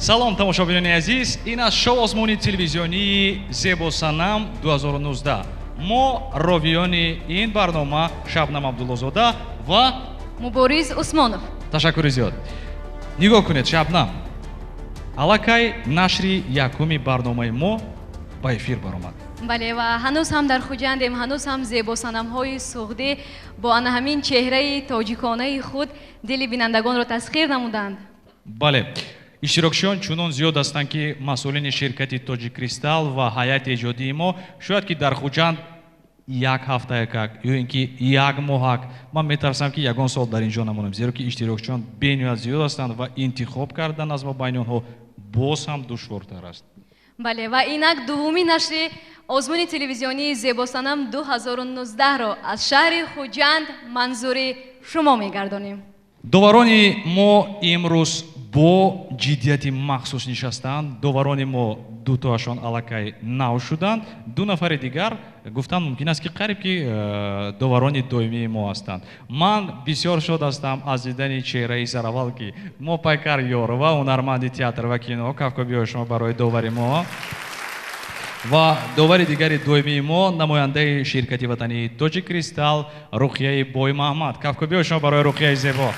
салом тамошобинони азиз, ин аст шоу озмуни телевизионии Зебо Санам 2019. мо ровиёни ин барнома Шабнам Абдуллозода ва Мубориз Усмонов. ташаккури зиёд. нигоҳ кунед, Шабнам аллакай нашри якуми барномаи мо ба эфир баромад. бале, ва ҳанӯз ҳам дар хуҷандем, ҳанӯз ҳам зебосанамҳои суғдӣ бо ана ҳамин чеҳраи тоҷиконаи худ дили бинандагонро тасхир намуданд. бале, иштирокчиён чунон зиёд ҳастанд ки масъулини ширкати Тоҷик Кристалл ва ҳайати эҷодии мо шояд ки дар хуҷанд як ҳафта якак ё ин ки як моҳак, ман метарсам ки ягон сол дар ин ҷо намонам, зеро ки иштирокчиён бениҳоят зиёд ҳастанд ва интихоб кардан аз мобайни онҳо боз ҳам душвортар аст. бале, ва инак дуввумин нашри озмуни телевизионии Зебосанам 2019-ро аз шаҳри Хуҷанд манзури шумо мегардонем. доварони мо имрӯз бо ҷиддияти махсус нишастанд. доварони мо дутоашон аллакай нав шуданд, ду нафари дигар гуфтанд мумкин аст ки қариб ки доварони доимии мо ҳастанд. ман бисёр шод ҳастам аз дидани чеҳраи сараввал ки мо Пайкар Ёрова, ҳунарманди театр ва кино, кавкобиҳои шумо барои довари мо ва довари дигари доимии мо намояндаи ширкати ватании Тоҷик Кристалл Руқияи Бой Маҳмад. Кавкобиҳои шумо барои Руқияи зебо.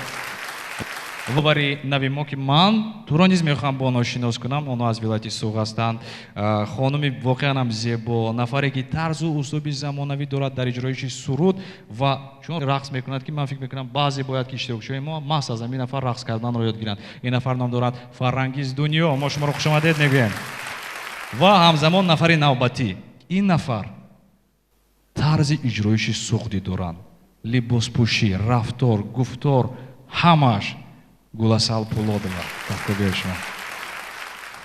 довари нави мо ки ман туро низ мехоҳам бо онҳо шинос кунам. онҳо аз вилояти Суғ ҳастанд. хонуми воқеан ҳам зебо, нафаре ки тарзу услуби замонавӣ дорад дар иҷроиши суруд ва чун рақс мекунад ки ман фикр мекунам баъзе бояд ки иштирокчиҳои мо маҳз аз ҳамин нафар рақс карданро ёд гиранд. ин нафар ном дорад Фарангиз Дунё. мо шуморо хушомадед мегӯем. ва ҳамзамон нафари навбатӣ. ин нафар тарзи иҷроиши суғдӣ доранд. либоспӯшӣ, рафтор, гуфтор, ҳамаш Гуласал Пулодова. Кавкобиҳои шумо.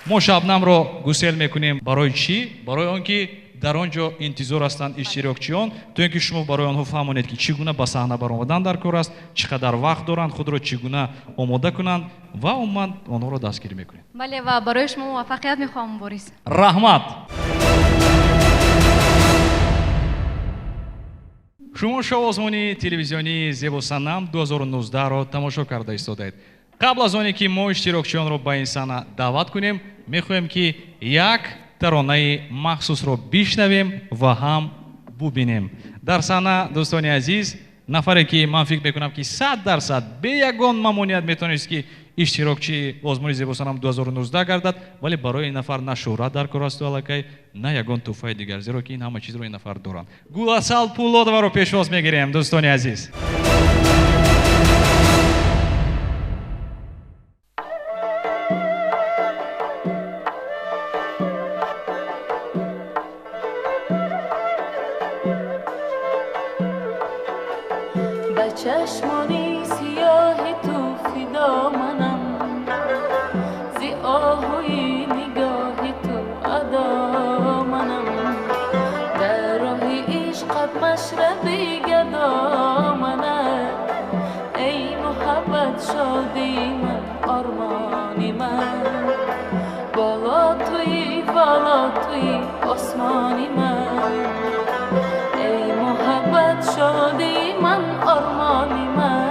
мо Шабнамро гусел мекунем барои чӣ? барои он ки дар он ҷо интизор ҳастанд иштирокчиён, то ин ки шумо барои онҳо фаҳмонед ки чӣ гуна ба саҳна баромадан дар кор аст, чӣ қадар вақт доранд, худро чӣ гуна омода кунанд ва умуман онҳоро дастгирӣ мекунем. бале, ва барои шумо муваффақият мехоҳам Мубориз. раҳмат. шумо шоу озмуни телевизионии Зебо Санам 2019-ро тамошо карда истодаед. қабл аз оне ки мо иштирокчиёнро ба ин саҳна даъват кунем, мехоҳем ки як таронаи махсусро бишнавем ва ҳам бубинем. дар саҳна дӯстони азиз, нафаре ки ман фикр мекунам ки 100% бе ягон мамоният метавонист ки иштирокчии озмуни Зебо Санам 2019 гардад, вале барои ин нафар на шӯҳрат дар кор асту аллакай, на ягон тӯҳфаи дигар, зеро ки ин ҳама чизро ин нафар доранд. Гуласал Пулодоваро пешвоз мегирем, дӯстони азиз. چشمانی سیاه تو فدا منم زی آهوی نگاه تو ادا منم در راه عشقت مشربی گدا منم ای محبت شادی من آرمانی من بالا توی آسمانی من ای محبت شادی من آرمانی من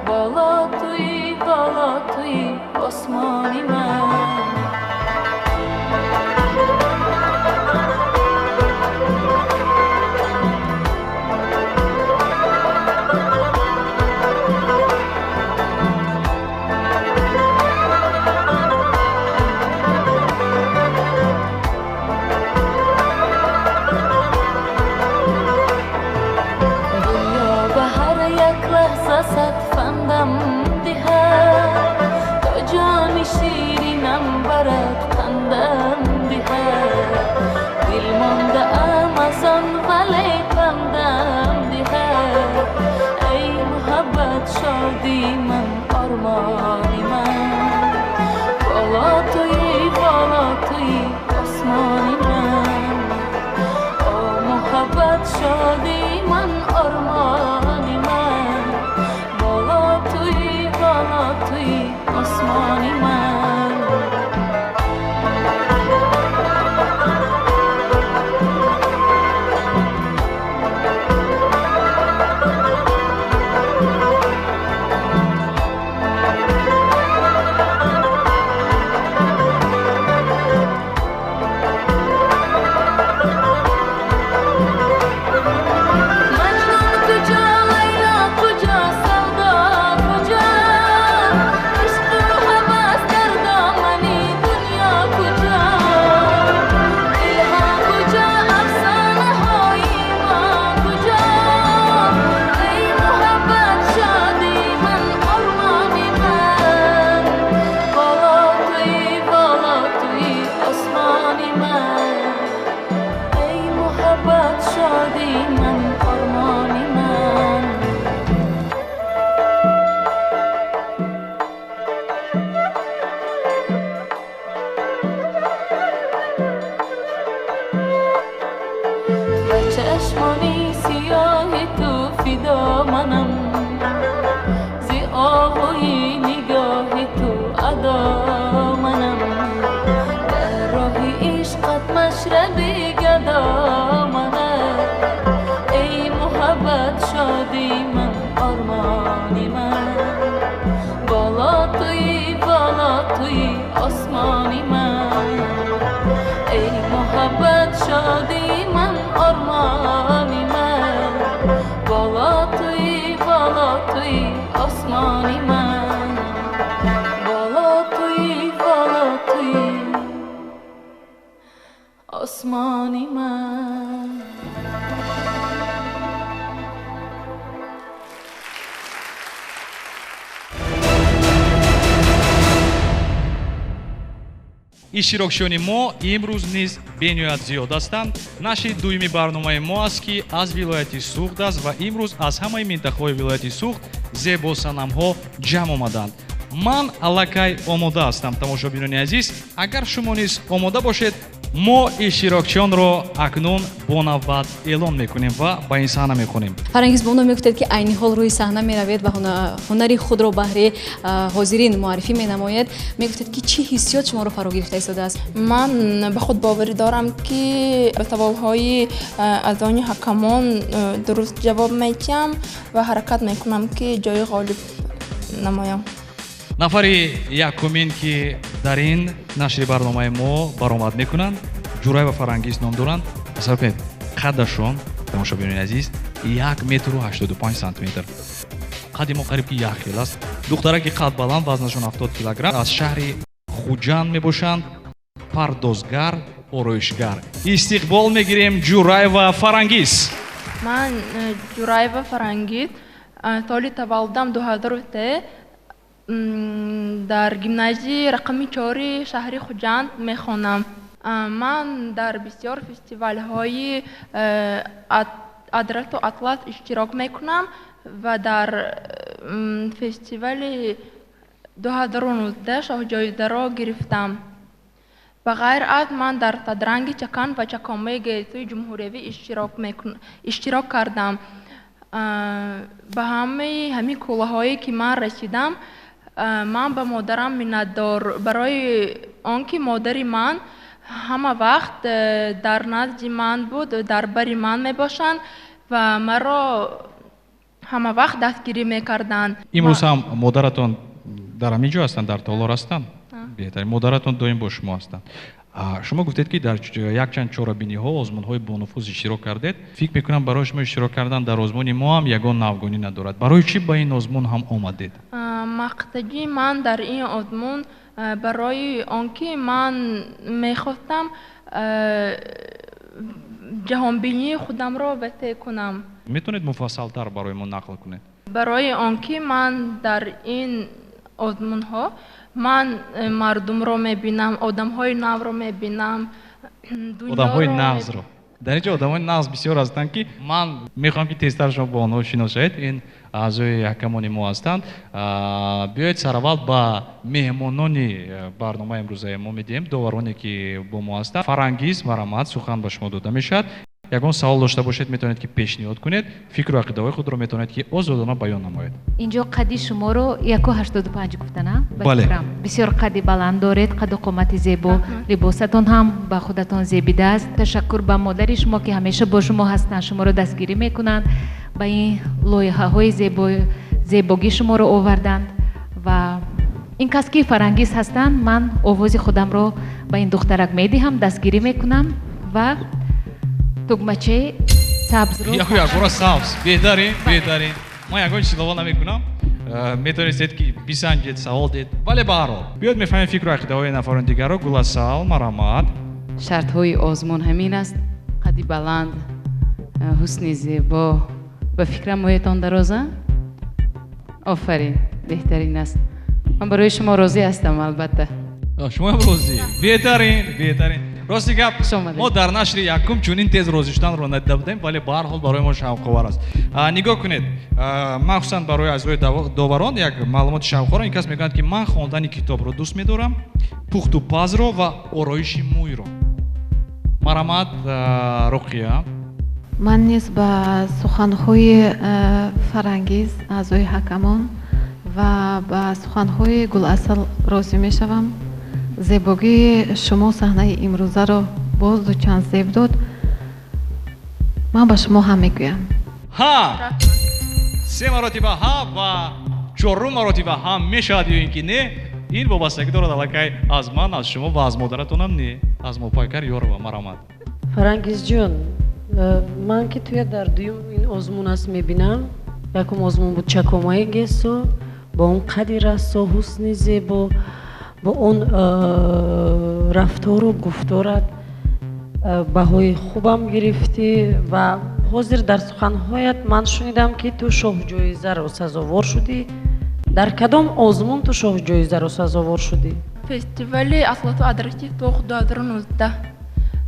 بالا توی آسمانی من شادی من آرمانی من به چشمانی سیاه تو فدا منم زی آهوی نگاه تو ادا منم در راه عشقت مشرب گدا منم ای محبت شادی من آرمانی من بالا توی آسمانی من ای محبت شادی من آرمانی من بالا توی آسمانی من بالا توی آسمانی من иштирокчиёни мо имрӯз низ бениҳоят зиёд ҳастанд. нашри дуюми барномаи мо аст ки аз вилояти суғд аст ва имрӯз аз ҳамаи минтақаҳои вилояти суғд зебосанамҳо ҷамъ омаданд. ман аллакай омода ҳастам. тамошобинони азиз, агар шумо низ омода бошед, мо иштирокчиёнро акнун бо навбат эълон мекунем ва ба ин саҳна мехонем. фарангиз бо мо мегуфтед ки айни ҳол рӯи саҳна меравед ва ҳунари худро баҳри ҳозирин муаррифӣ менамоед. мегуфтед ки чӣ ҳиссиёт шуморо фаро гирифта истодааст? ман ба худ боварӣ дорам ки ба саволҳои аз они ҳакамон дуруст ҷавоб медиҳам ва ҳаракат мекунам ки ҷои ғолиб намоям. нафари якумин ки дар ин нашри барномаи мо баромад мекунанд ҷурайва фарангиз ном доранд. асар кунед, қаддашон тамошобинони азиз 1 метру 85 сантиметр, қадди мо қариб ки 1 кил аст. духтараки қад баланд, вазнашон 70 килограмм, аз шаҳри хуҷанд мебошанд, пардозгар, ороишгар. истиқбол мегирем ҷурайва фарангиз. ман ҷурайва фарангиз, соли таваллудам 2003 дар гимназии рақами 4 шаҳри хуҷанд мехонам. ман дар бисёр фестивалҳои адрату атлас иштирок мекунам ва дар фестивали 2019 шоҳҷоизаро гирифтам. ба ғайр аз ман дар садранги чакан ва чакомаи гезитии ҷумҳуриявӣ иштирок кардам. ба ҳамин кӯлаҳое ки ман расидам, ман ба модарам миннатдор барои он ки модари ман ҳама вақт дар назди ман буд, дар бари ман мебошанд ва маро ҳама вақт дастгирӣ мекарданд. имрӯз ҳам модаратон дар ҳамин ҷо ҳастанд, дар Толор ҳастанд? беҳтарин, модаратон доим бо шумо ҳастанд. шумо гуфтед ки дар якчанд чорабиниҳо, озмунҳои бонуфуз иштирок кардед. фикр мекунам барои шумо иштирок кардан дар озмуни мо ҳам ягон навгонӣ надорад. барои чӣ ба ин озмун ҳам омадед? мақсади ман дар ин озмун барои он ки ман мехостам ҷаҳонбинии худамро васеъ кунам. метавонед муфассалтар барои мо нақл кунед? барои он ки ман дар ин озмунҳо ман мардумро мебинам, одамҳои навро мебинам, одамҳои нағзро. дар инҷо одамҳои нағз бисёр ҳастанд ки ман мехоҳам ки тезтар шумо бо онҳо шинос шавед. ин аъзои ҳакамони мо ҳастанд. биёед сараввал ба меҳмонони барномаи имрӯзаи мо медиҳем, довароне ки бо мо ҳастанд. фарангиз марамат, сухан ба шумо дода мешавад. ягон савол дошта бошед, метавонед ки пешниҳод кунед, фикру ақидаҳои худро метавонед ки озодона баён намоед. инҷо қадди шуморо 185 гуфтана? бале. бисёр қадди баланд доред, қадду қомати зебо, либосатон ҳам ба худатон зебидааст. ташаккур ба модари шумо ки ҳамеша бо шумо ҳастанд, шуморо дастгирӣ мекунанд, ба ин лоиҳаҳои зебогӣ шуморо оварданд. ва ин кас ки фарангиз ҳастанд, ман овози худамро ба ин духтарак медиҳам, дастгирӣ мекунам ва тугмачаи сабзро ягора сабз. беҳтарин. ман ягон чиз илова намекунам. метавонистед ки бисанҷед, савол дед. вале ба ҳар ҳол биёд мефаҳмем фикру ақидаҳои нафарони дигарро. Гуласал, марамат. шартҳои озмун ҳамин аст: қадди баланд, ҳусни зебо. ба фикрам моятон дароза? офарин, беҳтарин аст. ман барои шумо розӣ ҳастам албатта. шумо ҳам розӣ? беҳтарин. рости гап Хуш омадед. мо дар нашри якум чунин тез розиштанро надида будем, вале ба ҳар ҳол барои мо шавқовар аст. Нигоҳ кунед, махсусан барои азизои доварон як маълумоти шавқовар, ин кас мегӯяд ки ман хондани китобро дӯст медорам, пухту пазро ва ороиши мӯйро. Марамад, Руқия. ман низ ба суханҳои фарангиз аъзои ҳакамон ва ба суханҳои Гуласал розӣ мешавам. зебогии шумо саҳнаи имрӯзаро бозу чанд зеб дод. ман ба шумо ҳам мегӯям. ҳа 3 маротиба ҳа ва 4 маротиба ҳам мешавад ё ин ки не, ин вобастагӣ дорад аллакай аз ман, аз шумо ва аз модаратонам не, аз мопайкар ёрова. Марамад. Фарангизҷон, ман ки туя дар дуюм ин озмун аст мебинам. Якум озмун буд чакомаи гесо, бо он қади расо, ҳусни зебо, бо он рафтору гуфторат баҳои хубам гирифтӣ ва ҳозир дар суханҳоят ман шунидам ки ту шоҳҷоизаро сазовор шудӣ. Дар кадом озмун ту шоҳҷоизаро сазовор шудӣ? фестивали аслоту адрактив то 2019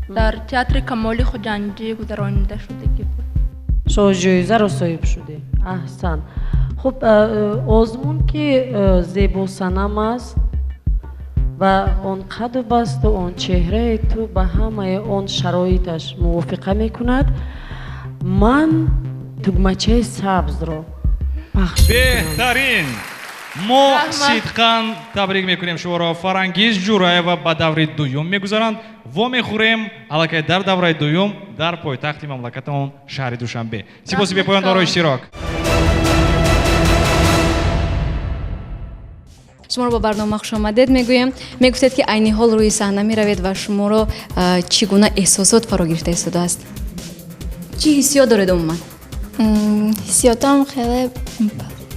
дар театри Камоли Хуҷанҷӣ гузаронида шудагӣ буд. шоҳҷоизаро соҳиб шудӣ. Аҳсан. Хуб, озмун ки зебосанам аст ва он қаду басту он чеҳраи ту ба ҳамаи он шароиташ мувофиқа мекунад. Ман тугмачаи сабзро пахш беҳтарин. мо сидқан табрик мекунем шуморо. Фарангиз Ҷураева ба даври дуюм мегузаранд. во мехӯрем аллакай дар давраи дуюм дар пойтахти мамлакатамон шаҳри Душанбе. Сипоси бепоён барои иштирок. шуморо ба барнома хушомадед мегӯем. Мегуфтед ки айни ҳол рӯи саҳна меравед ва шуморо чӣ гуна эҳсосот фаро гирифта истодааст? чӣ ҳиссиёт доред умуман? ҳиссиётам хеле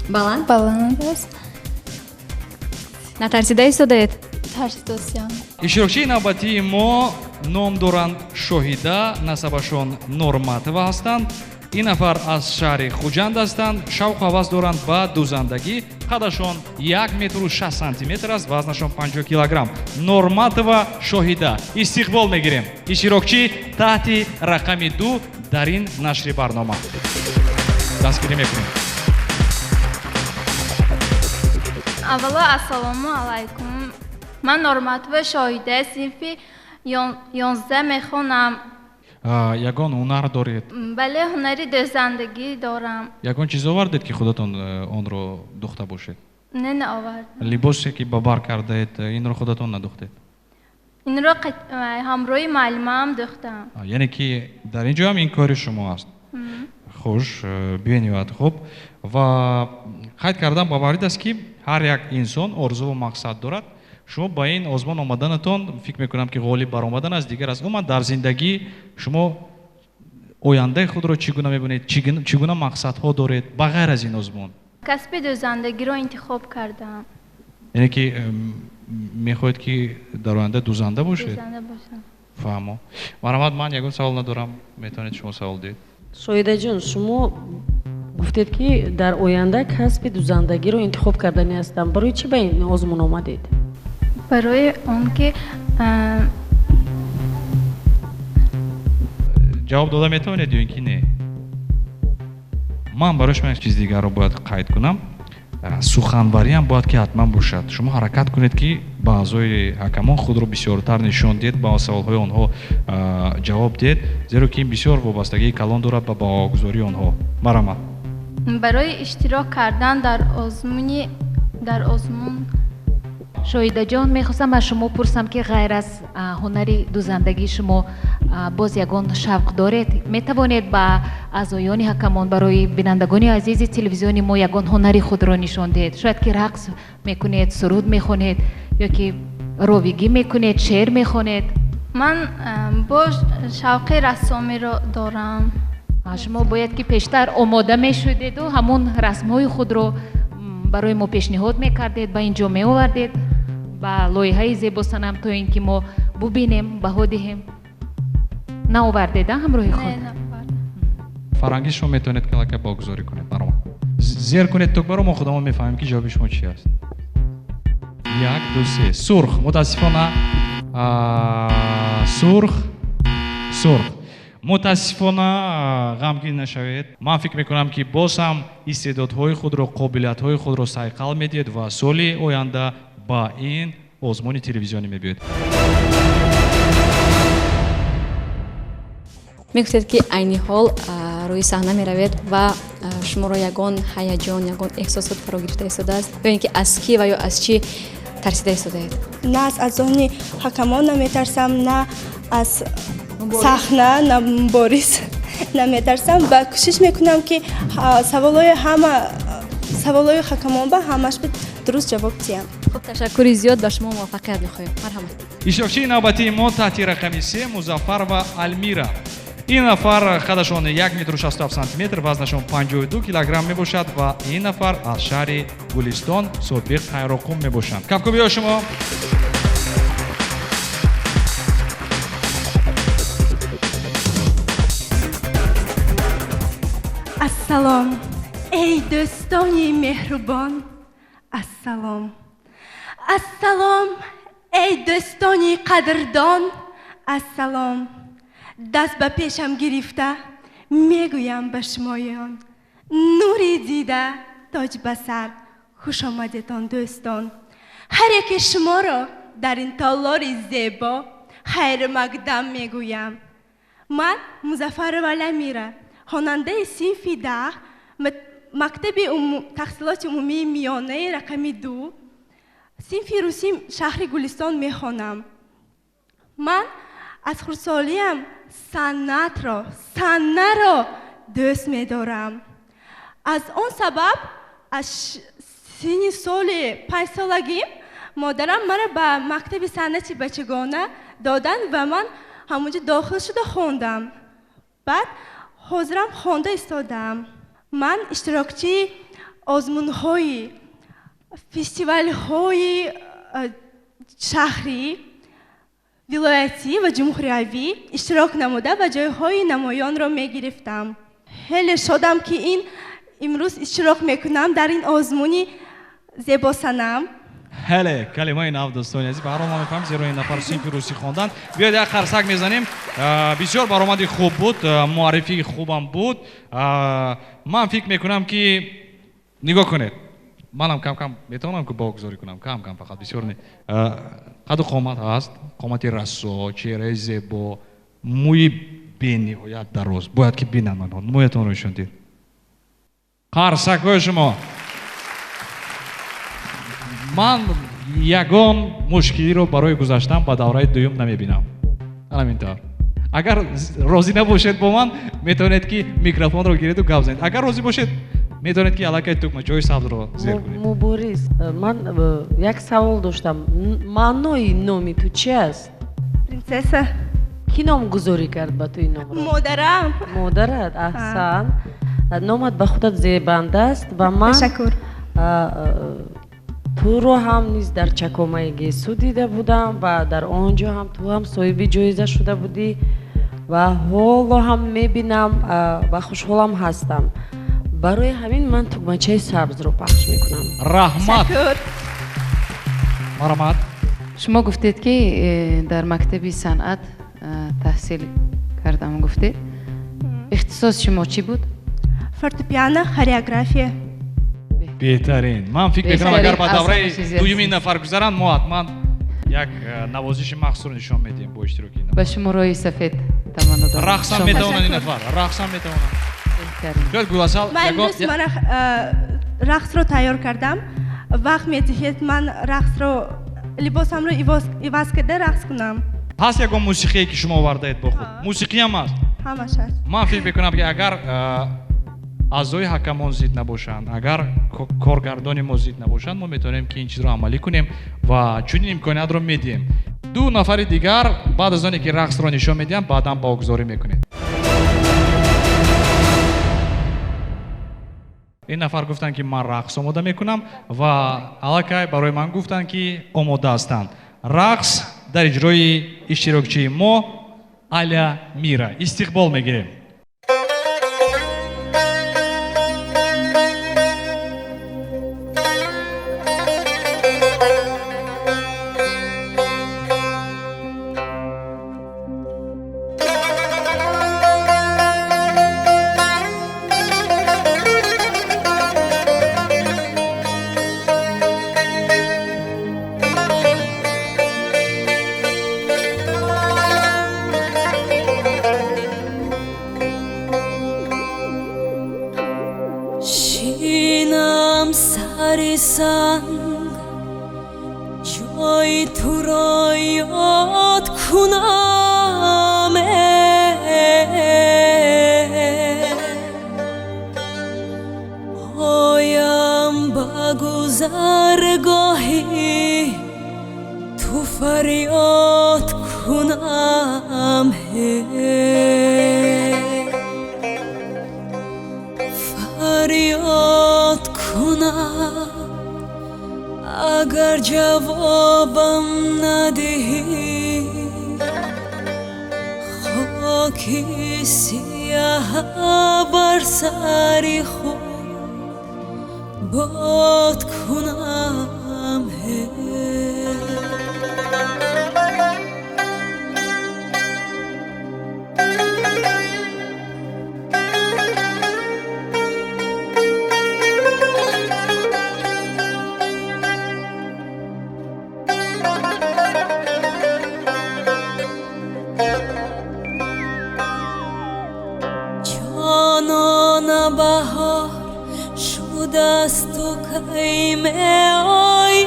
баланд аст. натарсида истодаед? тарсидосиям. иштирокчии навбатии мо ном доранд Шоҳида, насабашон Нурматова ҳастанд. ин нафар аз шаҳри Хуҷанд ҳастанд. шавқу ҳавас доранд ба дузандагӣ. қадашон 1 метру 6 сантиметр аст, вазнашон 50 килограмм. Нурматова, Шоҳида. истиқбол мегирем. иштирокчӣ таҳти рақами 2 дар ин нашри барнома. дастгирӣ мекунем. аввало ассалому алайкум. ман Нурматова Шоҳида синфи 11 мехонам. ягон ҳунар доред? бале ҳунари дӯзандагӣ дорам. ягон чиз овардед ки худатон онро духта бошед? не овардам. либосе ки ба бар кардаед, инро худатон надухтед? инро ҳамроҳи маълимаам духтам. яъне ки дар ин ҷо ҳам ин кори шумо аст? хуш, бинивад. хуб, ва қайд кардан ба варид аст ки ҳар як инсон орзуву мақсад дорад. шумо ба ин озмон омаданатон фикр мекунам ки ғолиб баромадан аст. дигар аз уман дар зиндагӣ шумо ояндаи худро чӣ гуна мебинед, чӣ гуна мақсадҳо доред ба ғайр аз ин озмон? касби дӯзандагиро интихоб кардам. яъне ки мехоҳед ки дар оянда дӯзанда бошед? дӯзанда бошам. фаҳмо. марамад, ман ягон савол надорам, метавонед шумо савол диҳед. Шоҳидаҷон, шумо гуфтед ки дар оянда касби дӯзандагиро интихоб кардани ҳастам. барои чӣ ба ин озмун омадед? барои он ки ҷавоб дода метавонед ё ин ки не? ман барои шумо як чиз дигарро бояд қайд кунам. суханвариам бояд ки ҳатман бошад. шумо ҳаракат кунед ки ба аъзои ҳакамон худро бисёртар нишон диҳед, ба саволҳои онҳо ҷавоб диҳед, зеро ки ин бисёр вобастагии калон дорад ба баҳогузории онҳо. Марамад. барои иштирок кардан дар озмун. шоҳидаҷон, мехостам аз шумо пурсам ки ғайр аз ҳунари дӯзандагӣ шумо боз ягон шавқ доред? метавонед ба аъзоёни ҳакамон, барои бинандагони азизи телевизиони мо ягон ҳунари худро нишон диҳед? шояд ки рақс мекунед, суруд мехонед ё ки ровигӣ мекунед, шеър мехонед? ман бо шавқи рассомиро дорам. шумо бояд ки пештар омода мешудеду ҳамун расмҳои худро барои мо пешниҳод мекардед, ба ин ҷо меовардед ба лоиҳаи зебосанам, то ин ки мо бубинем, баҳо диҳем. наовардед ҳамроҳи худ? фарангиз, шумо метавонед калака богузорӣ кунед. Маромад. зер кунед тӯкбаро, мо худамон мефаҳмем ки ҷавоби шумо чӣ аст. 1 2 3. сурх. мутаассифона сурх мутаассифона ғамгин нашавед. Ман фикр мекунам ки боз ҳам истеъдодҳои худро, қобилиятҳои худро сайқал медиҳед ва соли оянда ба ин озмуни телевизионӣ мебиёед. мегуфтед ки айни ҳол рӯи саҳна меравед ва шуморо ягон ҳаяҷон, ягон эҳсосот фаро гирифта истодааст? ё ин ки аз кӣ ва ё аз чӣ тарсида истодаед? На аз азони ҳакамон наметарсам, на аз саҳна, на муборис наметарсам ва кӯшиш мекунам ки саволҳои ҳакамон ба ҳамаш дуруст ҷавоб диҳам. хуб, ташаккури зиёд ба шумо муваффақият мехоҳем. марҳамат. иштирокчии навбатии мо таҳти рақами 3 Музаффар ва Алмира. ин нафар қадашон 1 метр 67 сантиметр, вазнашон 52 килограмм мебошад ва ин нафар аз шаҳри Гулистон, Собиқ Қайроқум мебошанд. Кавкобиё шумо. ассалом, эй дӯстони меҳрубон, ассалом. ассалом, эй дӯстони қадрдон, ассалом. даст ба пешам гирифта мегӯям ба шумоён, нури дида тоҷ ба сар, хушомадетон дӯстон. ҳар яке шуморо дар ин толори зебо хайру мақдам мегӯям. ман Музаффарова Ламира, хонандаи синфи 10, мактаби таҳсилоти умумии миёнаи рақами 2, синфи русӣ шаҳри Гулистон мехонам. ман аз хурдсолиам санъаро дӯст медорам. аз он сабаб аз синни соли 5 солагим модарам маро ба мактаби санъати бачагона додан ва ман ҳамонҷо дохил шуда хондам. баъд ҳозирам хонда истодам. ман иштирокчии озмунҳои фестивалҳои шаҳрӣ, вилоятӣ ва ҷумҳуриявӣ иштирок намуда ва ҷойҳои намоёнро мегирифтам. хеле шодам ки имрӯз иштирок мекунам дар ин озмуни зебосанам. ҳеле калимаи нав дӯстони азиз, ба ҳар ҳол ма мефаҳмем зеро ин нафар синфи русӣ хондан. биёед як қарсак мезанем. бисёр баромади хуб буд, муаррифии хубам буд. ман фикр мекунам ки нигоҳ кунед, манам кам метавонам ки богузорӣ кунам, кам фақат бисёр не. қаду қомат ҳаст, қомати расо, чеҳраи зебо, мӯи бениҳоят дароз. бояд ки бинам мӯятонро нишон дид. қарсакҳои шумо. ман ягон мушкилиро барои гузаштан ба давраи дуюм намебинам. ҳамин тавр. агар розӣ набошед бо ман, метавонед ки микрофонро гиред гап занед. агар розӣ бошед, метавонед ки аллакай тукма ҷои сабзро зер кунед. муборис, ман як савол доштам. маънои номи ту чи аст? принсесса. ки номгузорӣ кард ба ту ин номро? модарам. модарат? аҳсан. номат ба худат зебанда аст ва ман ташаккур. туро ҳам низ дар чакомаи гесу дида будам ва дар он ҷо ҳам ту ҳам соҳиби ҷоиза шуда будӣ ва ҳоло ҳам мебинам ва хушҳолам ҳастам. барои ҳамин ман тугмачаи сабзро пахш мекунам. раҳмат. марҳамат. шумо гуфтед ки дар мактаби санъат таҳсил кардам гуфтед. ихтисоси шумо чӣ буд? фортепиано, хореография. беҳтарин. ман фикр мекунам агар ба давраи дуюми нафар гузаранд, мо ҳатман як навозиши махсусро нишон медиҳем бо иштироки ин. ба шумо роҳи сафед таманно дорам. рақсам метавонанд ин нафар, рақсам метавонанд. биёд гуласал ман имрӯз рақсро тайёр кардам. вақт медиҳед ман рақсро либосамро иваз карда рақс кунам. ҳаст ягон мусиқие ки шумо овардаед бо худ? мусиқиам ҳаст? ҳамаш ҳаст. ман фикр мекунам ки агар аъзои ҳакамон зид набошанд, агар коргардони мо зид набошанд, мо метавонем ки ин чизро амалӣ кунем ва чунин имкониятро медиҳем. ду нафари дигар баъд аз оне ки рақсро нишон медиҳанд, баъдан богузорӣ мекунед. ин нафар гуфтанд ки ман рақс омода мекунам ва аллакай барои ман гуфтанд ки омода ҳастанд. рақс дар иҷрои иштирокчии мо Аля Мира. истиқбол мегирем. سری سنگ جای تو را یاد کنم پایم با گذرگاهی تو فریاد کنم فریاد کنم اگر جوابم ندهی خاکی سیاه بر سری خود باد کنم جانان بهار شده است تو کی میایی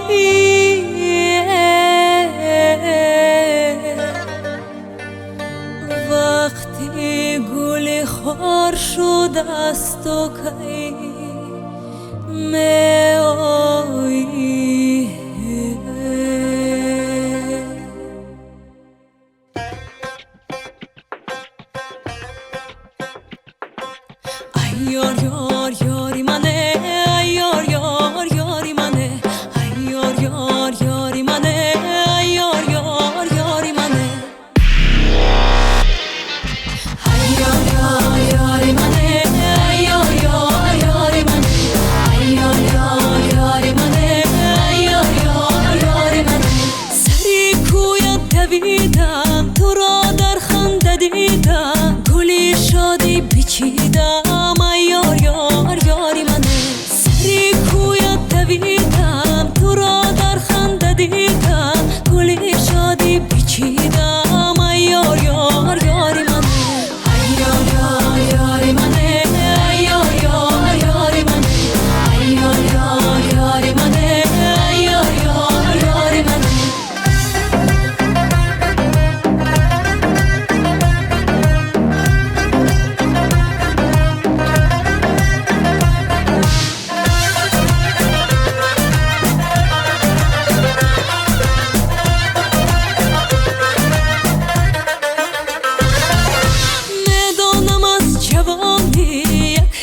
وقتی گل خار شده است تو کی میایی یار یار یاری منه یار یار یاری منه یار یار یاری منه یار یار یاری منه یار یار یاری منه یار یار یاری منه یار یار یاری منه یار یار یاری منه سری کویت دویدم تو را در خنده دیدم گلی شادی بچیدم یار یار یاری منه سری کویت دویدم تو را در خنده دیدم گلی شادی بچیدم یار یار یاری منه یار یار یاری منه یار یار یاری منه یار یار یاری منه یار یار یاری منه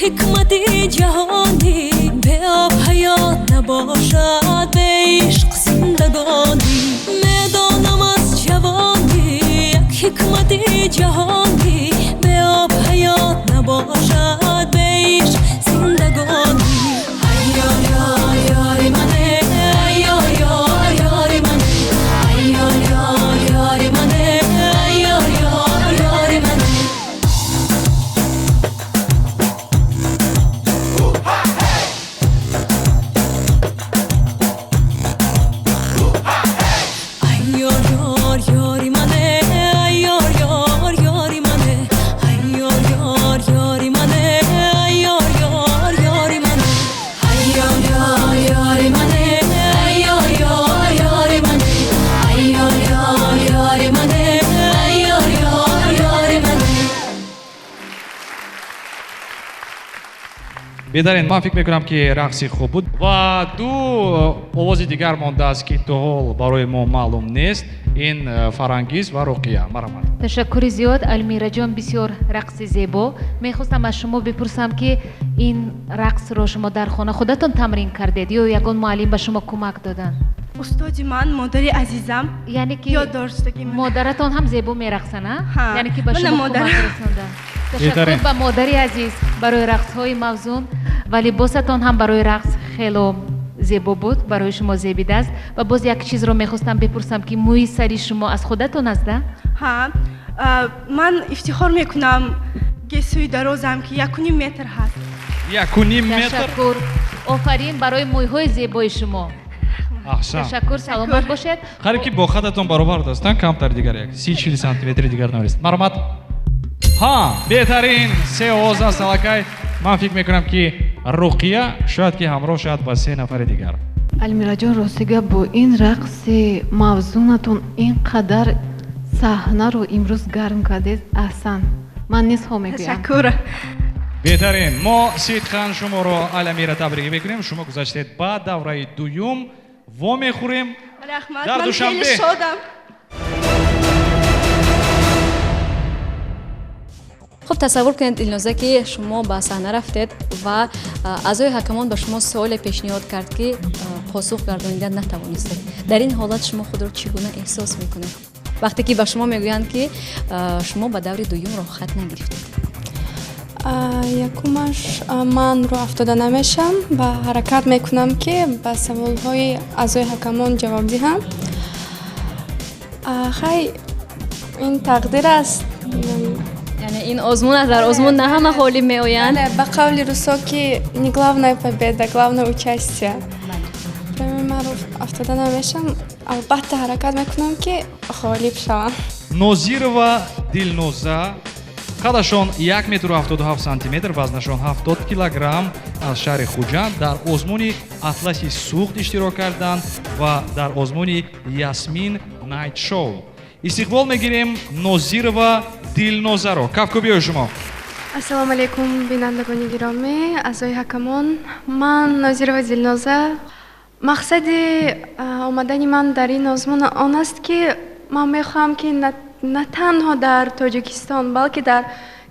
حکمت جهانی به آب حیات نباشد به عشق زندگانی میدانم از جوانی یک حکمت جهانی به آب حیات نباشد به عشق زندگانی یار یار یاری منه یار یار یاری منه یار یار یاری منه یار یار یاری منه بهترین من فکر میکنم که رقصی خوب بود و دو آواز دیگر مانده است که تا حال برای ما معلوم نیست این فرانگیز و رقیه. مرحمت. تشکر زیاد المیرا جان، بسیار رقص زیبا. میخواستم از شما بپرسم که این رقص رو شما در خانه خودتون تمرین کردید یا یگان معلم به شما کمک دادن؟ استاد من مادری عزیزم یعنی که یادداشتگی مادرتون هم زیبا میرقصن ها؟ یعنی که به شما کمک رسوندن. تشکر به مادری عزیز برای رقص های موزون و لباستون هم برای رقص خیلی زیبا بود، برای شما زیبیده است. و باز یک چیز رو میخواستم بپرسم که موی سری شما از خودتون است؟ ها، من افتخار میکنم گسوی درازم که 1.5 متر هست. 1.5 متر. تشکر، آفرین برای موی های زیبای شما. احسن. تشکر، سلامت باشید. خیلی که با خودتون برابر هستن، کمتر دیگر 30-40 سانتی متر دیگر نمیرسید. مرحمت. ها، بهترین سه آواز است الکی. من فکر میکنم که руқия шояд ки ҳамроҳ шояд ба 3 нафари дигар. Алмираҷон, ростига бо ин рақси мавзунатон ин қадар саҳнаро имрӯз гарм кардед. аҳсан. ман низҳо мегӯям. Ташаккур. беҳтарин. мо сидқан шуморо Аламира табрик мекунем. шумо гузаштед ба давраи дуюм. во мехӯрем Рахмат. дар Ман душанбе. хеле шодам. خب تصور کنید دلنوزه که شما به صحنه رفتید و اعضای حکمان به شما سوال پیشنهاد کرد که پاسخ گردانیدن نتوانستید. در این حالت شما خود را چگونه احساس میکنید وقتی که به شما میگویند که شما به دور دوم راه خط نگرفتید؟ یکمش من رو افتاده نمیشم و حرکت میکنم که به سوالهای اعضای حکمان جواب دهم. خیلی این تقدیر است. یعنی این آزمون است، در آزمون نه همه حالی میآیند. По قول Руссо que не главная победа, главное участие. Прямо من رو افتاده نمیشم. البته حرکت میکنم که غالب شوم. Нозирова Дилноза қадашон 1 метр و 77 сантиметр, вазнашон 70 килограмм аз шаҳри Хуҷанд дар озмуни Атласи Суғд иштирок карданд ва дар озмуни Ясмин Найт Шоу. истиқбол мегирем Нозирова Дилнозаро. Кавко биёй шумо. Ассалому алейкум бинандагони гиромӣ, аъзои ҳакамон. Ман Нозирова Дилноза. Мақсади омадани ман дар ин озмун он аст ки ман мехоҳам ки на танҳо дар Тоҷикистон, балки дар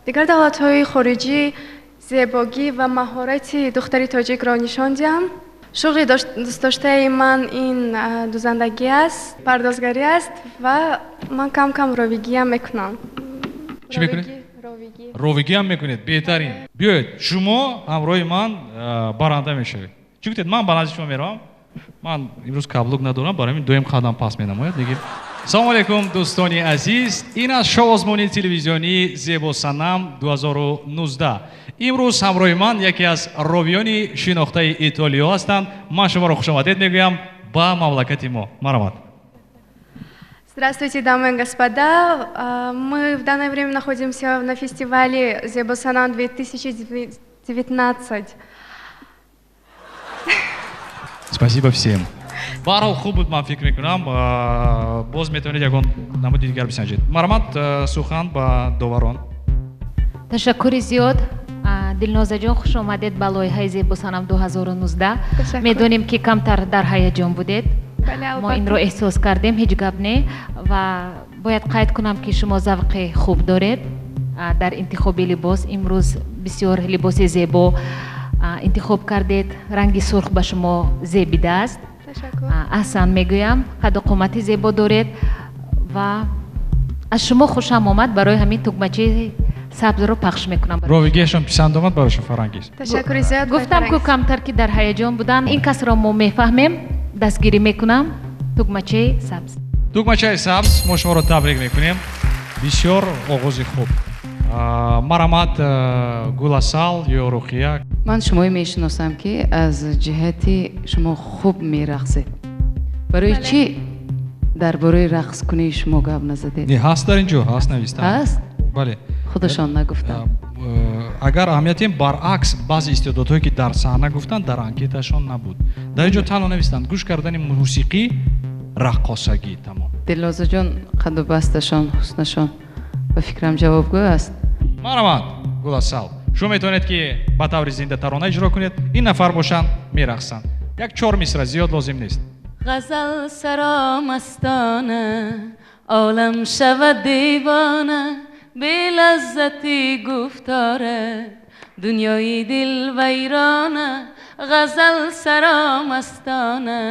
дигар давлатҳои хориҷӣ зебогӣ ва маҳорати духтари тоҷикро нишон диҳам. шуғли дӯстдоштаи ман ин дузандагӣ аст, пардозгарӣ аст ва ман кам ровигиам мекунам. Чӣ мекунед? Ровигӣ ҳам мекунед. Беҳтарин. Биёед, шумо ҳамроҳи ман баранда мешавед. Чӣ гуфтед? Ман ба назди шумо меравам. Ман имрӯз каблук надорам, барои ҳамин дуюм қадам пас менамояд. Дигар. Салому алейкум дӯстони азиз. Ин аст шоу озмуни телевизионии Зебосанам 2019. имрӯз ҳамроҳи ман яке аз ровиёни шинохтаи Итолиё ҳастанд. Ман шуморо хушомадед мегӯям ба мамлакати мо. Марҳамат. Здравствуйте, дамы и господа. Мы в данное время находимся на фестивале Зебосанам 2019. Спасибо всем. Барҳол хуб буд, ман фикр мекунам. Боз метавонед ягон намуди дигар бисанҷед. Марҳамат, сухан ба доварон. ташаккури зиёд. Дилнозаҷон, хуш омадед ба лоиҳаи Зебосанам 2019. медонем ки камтар дар ҳаяҷон будед. мо инро эҳсос кардем, ҳеҷ гап не. ва бояд қайд кунам ки шумо завқи хуб доред дар интихоби либос. имрӯз бисёр либоси зебо интихоб кардед. ранги сурх ба шумо зебидааст. аҳсан мегӯям. қадду қомати зебо доред ва аз шумо хушам омад. барои ҳамин тугмачаи сабзро пахш мекунам. ровигиашон писанд омад барои шумо Фарангиз. Ташаккури зиёд. гуфтам ку камтар ки дар ҳаяҷон буданд. ин касро мо мефаҳмем. дастгирӣ мекунам. тугмачаи сабз. тугмачаи сабз, мо шуморо табрик мекунем. бисёр оғози хуб. марҳамат Гуласал ё Руқия. ман шумои мешиносам ки аз ҷиҳати шумо хуб мерақсед. барои чӣ дар бораи рақскунии шумо гап назадед? Не, ҳаст дар ин ҷо, ҳаст нависта. ҳаст? бале. худашон нагуфтанд. агар аҳамиятем баръакс баъзе истеъдодҳое ки дар саҳна гуфтанд дар анкеташон набуд. дар ин ҷо танҳо навистанд гӯш кардани мусиқӣ, раққосагӣ тамом. Дилнозаҷон қадду басташон, ҳуснашон ба фикрам ҷавобгӯ аст. марҳамат Гуласал. шумо метавонед ки ба таври зинда тарона иҷро кунед. ин нафар бошанд, мерақсанд. як 4 мисра, зиёд лозим нест. غزل سرا مستانه عالم شود دیوانه به لذتی گفتاره دنیای دل ویرانه غزل سرا مستانه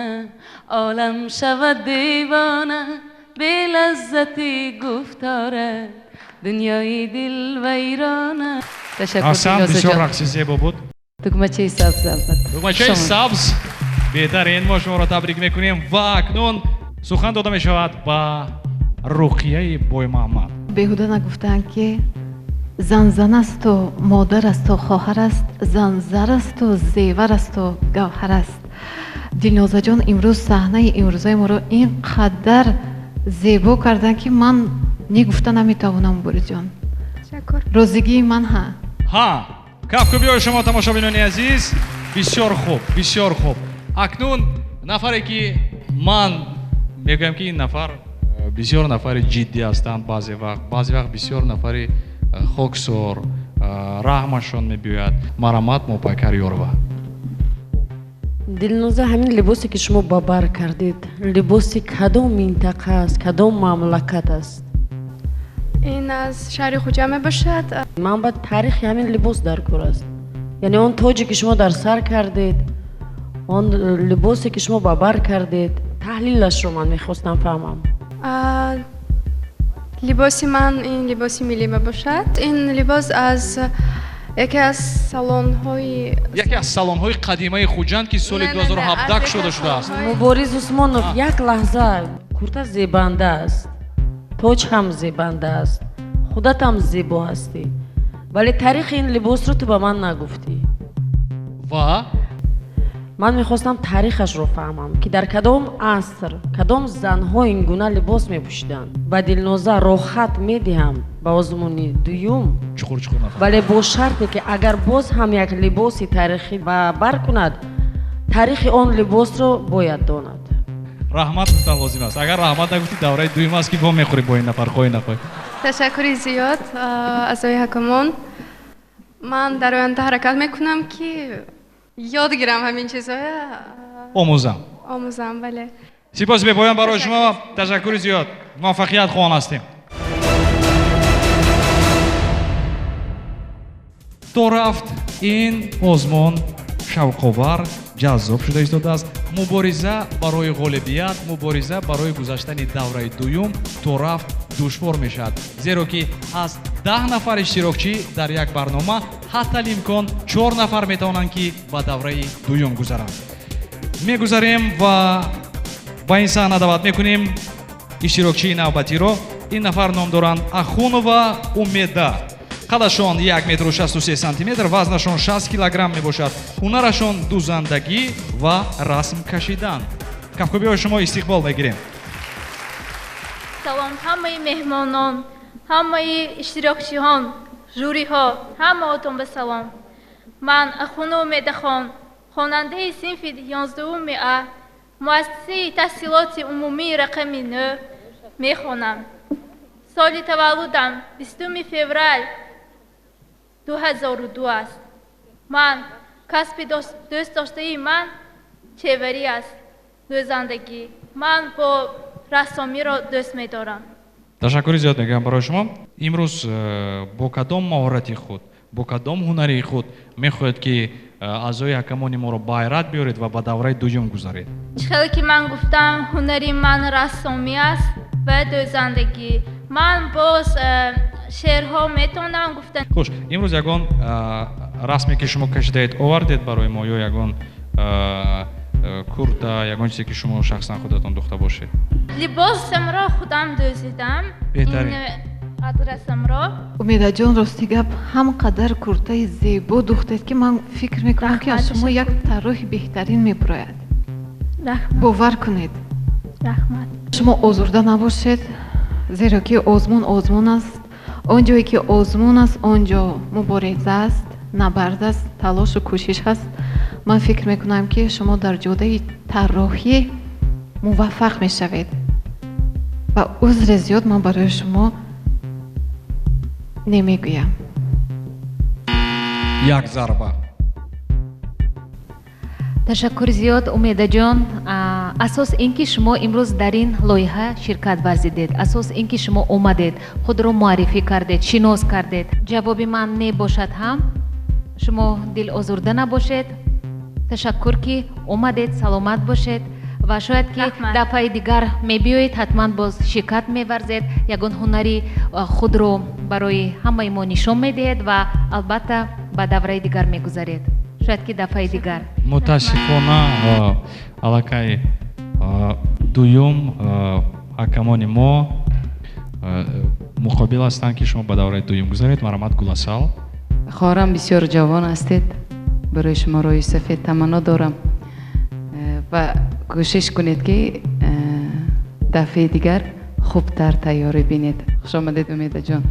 عالم شود دیوانه به لذتی گفتاره دنیای دل ویرانه. ҳасан бисёр рақси зебо буд. тугмачаи сабз албатта. тугмачаи сабз. беҳтарин, мо шуморо табрик мекунем ва акнун сухан дода мешавад ба Руқияи Боймаҳмад. беҳуда нагуфтанд ки зан зан асту модар асту хоҳар аст, зан зар асту зевар асту гавҳар аст. Дилнозаҷон имрӯз саҳнаи имрӯзаи моро ин қадар зебо карданд ки ман не гуфта наметавонам. бурҷон розигии ман ҳа кафкубиёи шумо тамошобинони азиз, бисёр хуб. Акнун нафаре ки ман мегӯям ки ин нафар бисёр нафари ҷиддӣ ҳастанд, баъзе вақт бисёр нафари хоксор раҳмашон мебиёяд. Марамат мопайкар ёрва. дилноза, ҳамин либосе ки шумо ба бар кардед, либоси кадом минтақа аст, кадом мамлакат аст? ин аз шаҳри хуҷа мебошад. ман ба таърихи ҳамин либос даркор аст. яъне он тоҷе ки шумо дар сар кардед, он либосе ки шумо ба бар кардед, таҳлилашро ман мехостам фаҳмам. либоси ман ин либоси миллӣ мебошад. ин либос аз яке аз салонҳои қадимаи хуҷанд ки соли 2017 шуда шудааст. мубориз усмонов, як лаҳза, курта зебанда аст, тоҷ ҳам зебанда аст, худатам зебо ҳастӣ, вале таърихи ин либосро ту ба ман нагуфтӣ. ва ман мехостам таърихашро фаҳмам ки дар кадом аср кадом занҳо ин гуна либос мепӯшиданд. ба Дилноза рохат медиҳам ба озмуни дуюм, вале бо шарте ки агар боз ҳам як либоси таърихӣ ба бар кунад, таърихи он либосро бояд донад. раҳмат гуфтан лозим аст. агар раҳмат нагуфтӣ давраи дуюм аст ки во мехӯрӣ бо ин нафар, хоҳӣ нахоҳӣ. ташаккури зиёд аъзои ҳакамон. ман дар оянда ҳаракат мекунам ки ёд гирам ҳамин чизҳоя, омӯзам. бале. сипоси бепоён барои шумо, ташаккури зиёд. муваффақият хоҳон ҳастем. то рафт ин озмон шавқовар, ҷаззоб шуда истодааст. мубориза барои ғолибият, мубориза барои гузаштани давраи дуюм то рафт душвор мешавад, зеро ки аз 10 нафар иштирокчӣ дар як барнома ҳаттал имкон 4 нафар метавонанд ки ба давраи дуюм гузаранд. мегузарем ва ба ин саҳна даъват мекунем иштирокчии навбатиро. ин нафар ном доранд Ахунова Умеда. қадашон 1 метру 63 сантиметр, вазнашон 60 килограмм мебошад. ҳунарашон дузандагӣ ва расм кашидан. кафкубиёи шумо истиқбол мегирем. салом ҳамаи меҳмонон, ҳамаи иштирокчиҳон, жюриҳо, ҳамаотон ба салом. ман Ахунова Умедахон, хонандаи синфи 11 А, муассисаи таҳсилоти умумии рақами 9 мехонам. соли таваллудам 20 феврал 2002 аст. ман касби дӯстдоштаи ман чеварӣ аст, дӯзандагӣ. ман бо рассомиро дӯст медорам. ташаккури зиёд мегӯям барои шумо. имрӯз бо кадом маҳорати худ, бо кадом ҳунари худ мехоҳед ки аъзои ҳакамони моро байрат биёред ва ба давраи дуюм гузаред? хеле ки ман гуфтам, ҳунари ман рассомӣ аст ва дӯзандагӣ. ман боз шеърҳо метавонам гуфтан. хуш, имрӯз ягон расме ки шумо кашидаед овардед барои мо, ё ягон курта, ягон чизе ки шумо шахсан худатон духта бошед? либосамро худам дӯзидам. беҳтарин. адрасамро. умедаҷон, рости гап, ҳам қадар куртаи зебо духтед ки ман фикр мекунам ки аз шумо як тарроҳи беҳтарин мебурояд. бовар кунед. раҳмат. шумо озурда набошед, зеро ки озмун озмун аст. он ҷое ки озмун аст, он ҷо мубориза аст, набард аст, талошу кӯшиш ҳаст. ман фикр мекунам ки шумо дар ҷодаи тарроҳӣ муваффақ мешавед. ва узри зиёд ман барои шумо немегӯям. як зарба. ташаккури зиёд Умедаҷон. асос ин ки шумо имрӯз дар ин лоиҳа ширкат варзидед, асос ин ки шумо омадед, худро муаррифӣ кардед, шинос кардед. ҷавоби ман не бошад ҳам шумо дил озурда набошед. ташаккур ки омадед, саломат бошед ва шояд ки дафъаи дигар мебиёед, ҳатман боз ширкат меварзед, ягон ҳунари худро барои ҳамаи мо нишон медиҳед ва албатта ба давраи дигар мегузаред. шояд ки дафъаи дигар. мутаассифона аллакай дуюм ҳакамони мо муқобил ҳастанд ки шумо ба давраи дуюм гузаред. марамат Гуласал. хоҳарам бисёр ҷавон ҳастед. барои шумо рӯи сафед таманно дорам ва кӯшиш кунед ки дафъаи дигар хубтар тайёрӣ бинед. хушомадед Умедаҷон.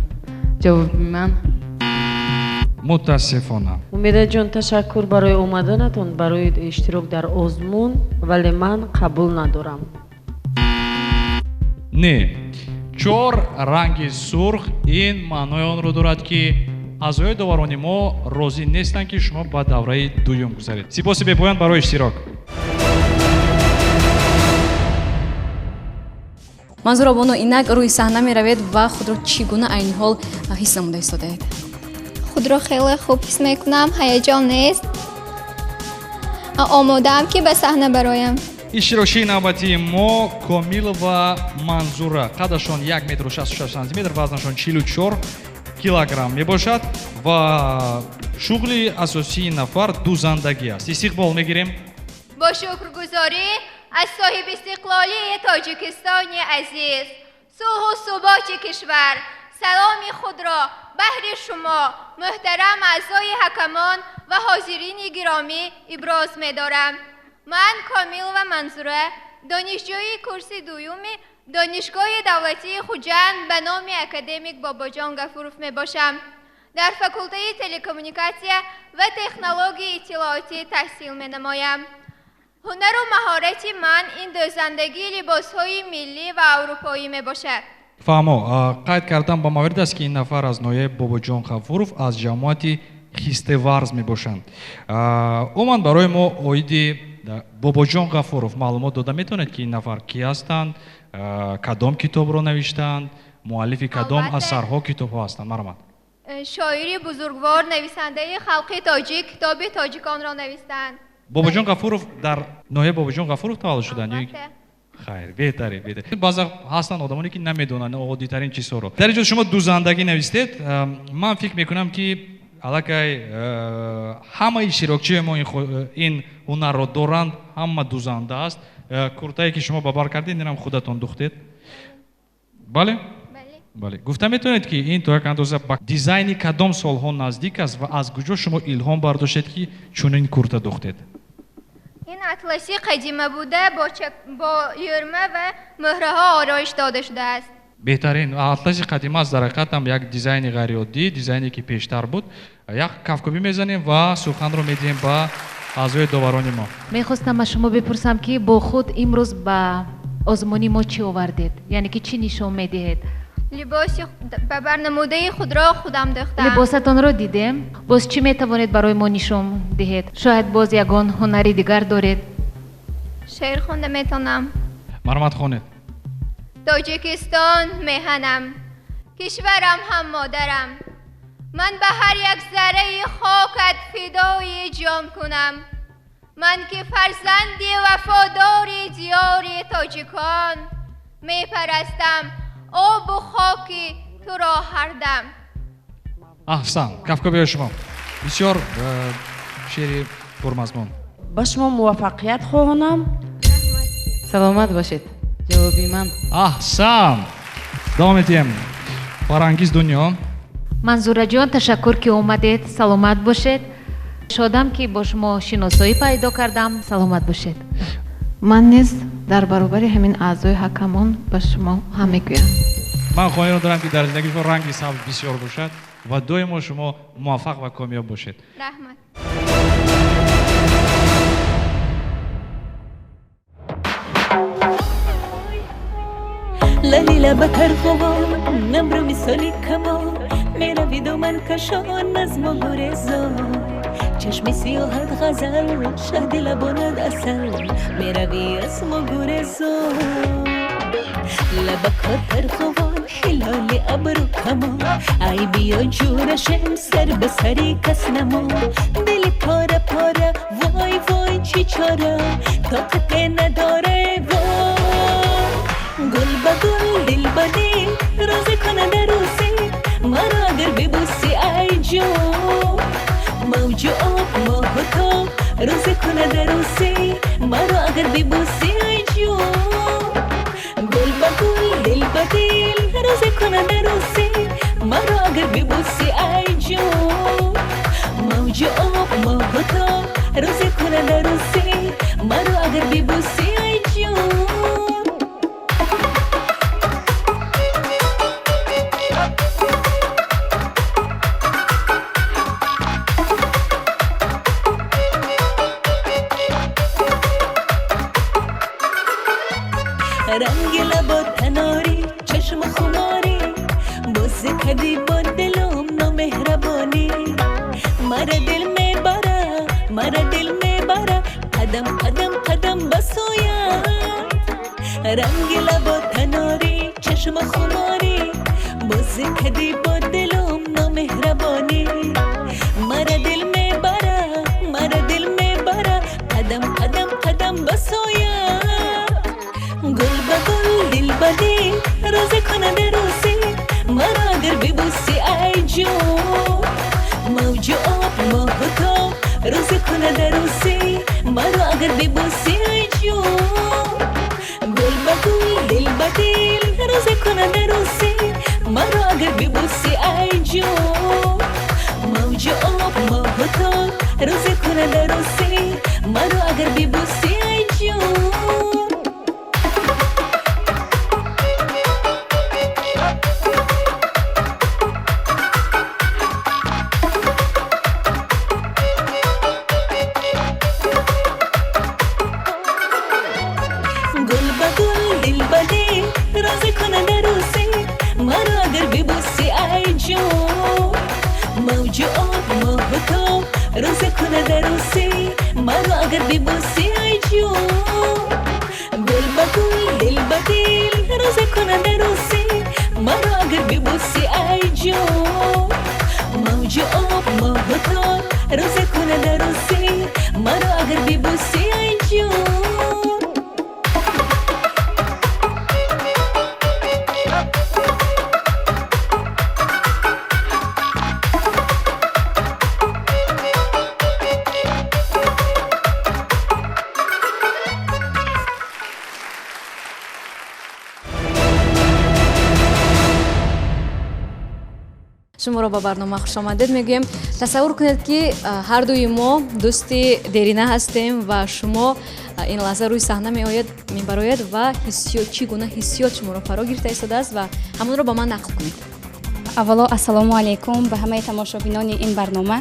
ҷавоби ман متاسفانه. умеда ҷон ташаккур барои омаданатон барои иштирок дар озмун, вале ман қабул надорам. Не, 4 ранги сурх ин маънои онро дорад ки аъзои доварони мо розӣ нестанд ки шумо ба давраи дуюм гузаред. Сипоси бепоён барои иштирок. манзура боно инак рӯи саҳна меравед ва худро чӣ гуна айни ҳол ҳис намуда истодаед? خودرو خیلی خوب حس میکنم هیجان نیست آماده‌ام که به صحنه برایم иштирокчии навбатии мо Комил ва Манзура қадашон 1 метр 66 сантиметр, вазнашон 44 килограмм мебошад ва шуғли асосии нафар дузандагӣ аст. истиқбол мегирем. با شکرگزاری از صاحب استقلالی تاجیکستان عزیز صلح و ثبات کشور سلام خود را بهر شما محترم اعضای حکمان و حاضرین گرامی ابراز می‌دارم. من کامیل و منظوره دانشجوی کورس دوم دانشگاه دولتی خوجند به نام اکادمیک باباجان غفورов میباشم. در فاکولته تلکومونیکاسیا و تکنولوژی اطلاعاتی تحصیل می‌نمایم. هنر و مهارت من این دوزندگی لباس‌های ملی و اروپایی میباشد. фаҳмо қайд кардам ба маварид аст ки ин нафар аз ноҳияи Бобоҷон Ғафуров аз ҷамоати хистеварз мебошанд. умуман барои мо оиди Бобоҷон Ғафуров маълумот дода метавонед ки ин нафар кӣ ҳастанд, кадом китобро навиштанд, муаллифи кадом асарҳо китобҳо ҳастанд? марҳамат. شاعری بزرگوار نویسنده خلقی تاجیک کتاب تاجیکان را نوشتند. Бобоҷон Ғафуров дар ноҳияи Бобоҷон Ғафуров таваллуд шуданд? хайр, беҳтаре. баъзан ҳастанд одамоне ки намедонанд оддитарин чизҳоро. дар ин ҷо шумо дузандагӣ навистед. ман фикр мекунам ки аллакай ҳама иштирокчии мо ин ҳунарро доранд, ҳама дузанда аст. куртае ки шумо ба бар кардед инам худатон духтед? бале? бале. гуфта метавонед ки ин то як андоза ба дизайни кадом солҳо наздик аст ва аз куҷо шумо илҳом бардоштед ки чунин курта духтед? این اطلسی قدیمه بوده با یرمه و مهره ها آرایش داده شده است. بهترین اطلسی قدیمه است در حقیقت هم یک دیزاین غیر عادی، دیزاینی که پیشتر بود. یک کفکوبی میزنیم و سخن رو میدیم با اعضای داوران ما. میخواستم از شما بپرسم که با خود امروز با آزمونی ما چی آوردید؟ یعنی که چی نشون میدهید؟ لباس به برنموده خود را خودم داشتم. لباستان را دیدم. باز چی میتوانید برای ما نشون دهید؟ شاید باز یگان هنری دیگر دارید. شعر خونده میتونم. مرحمت خونید. تاجیکستان میهنم، کشورم هم مادرم. من به هر یک ذره خاکت فدای جان کنم. من که فرزند وفادار دیار تاجیکان میپرستم. آب و خاکی تو را هر دم. احسن. کفکوبی شما بسیار شعری پرمضمون. با شما موفقیت خواهانم. سلامت باشید. جوابی من. احسن. دوام میدیم. فرانگیز دنیا. منظوره جان تشکر که اومدید. سلامت باشید. شادم که با شما شناسایی پیدا کردم. سلامت باشید. من نیز در برابر همین اعضای حکمان به شما هم میگویم. من خواهی رو دارم که در زندگی شما رنگی سبز بسیار باشد و دویم شما موفق و کامیاب باشید. رحمت. للیلا بکر خواه نمرو مثالی کمان میروید و من کشان نظم و گرزا چشمی سیاحت غزل شهد لباند اصل میروی اسم و گرزا لبکار پرخوان خلال ابرو کمان ای بیا جونشم سر به سری کس نما دلی پاره پاره وای وای چی چاره طاقت نداره وای گل با گل دل با دل روزی کننده روزی مرا اگر ببوسی ای جو موجو آب ماه تو روزی کننده روزی مرا اگر ببوسی ای جو گل با گل دل با دل روزی کننده روزی مرا اگر ببوسی ای جو موجو آب ماه تو روزی کننده روزی مرا اگر ببوسی ای جو مرا دل میبره مرا دل میبره قدم قدم قدم بسویم رنگ لبا تناری چشم خماری بازی کدی با دلم نامهربانی مرا دل میبره مرا دل میبره قدم قدم قدم بسویم گل به گل دل به دل روزی کننده روزی مرا اگر ببوسی ای جون موج آب ماه و تاب روزی کننده روزی مرا اگر ببوسی ای جون گل به گل دل به دل روزی کننده روزی مرا اگر ببوسی ای جون موج آب ماه و تاب روزی کننده روزی مرا اگر ببوسی ای جون موج آب ماه و تاب روزی کننده روزی مرا اگر ببوسی ای جون گل به گل دل به دل روزی کننده روزی مرا اگر ببوسی ای جون موج آب ماه و تاب روزی کننده روزی مرا اگر ببوسی ای جون шуморо ба барнома хушомадед мегӯем. Тасаввур кунед ки ҳар дуи мо дӯсти дерина ҳастем ва шумо ин лаҳза рӯи саҳна меояд мебарояд ва ҳиссиёт чӣ гуна ҳиссиёт шуморо фаро гирифта истодааст ва ҳамонро ба ман нақл кунед. аввало ассалому алайкум ба ҳамаи тамошобинони ин барнома.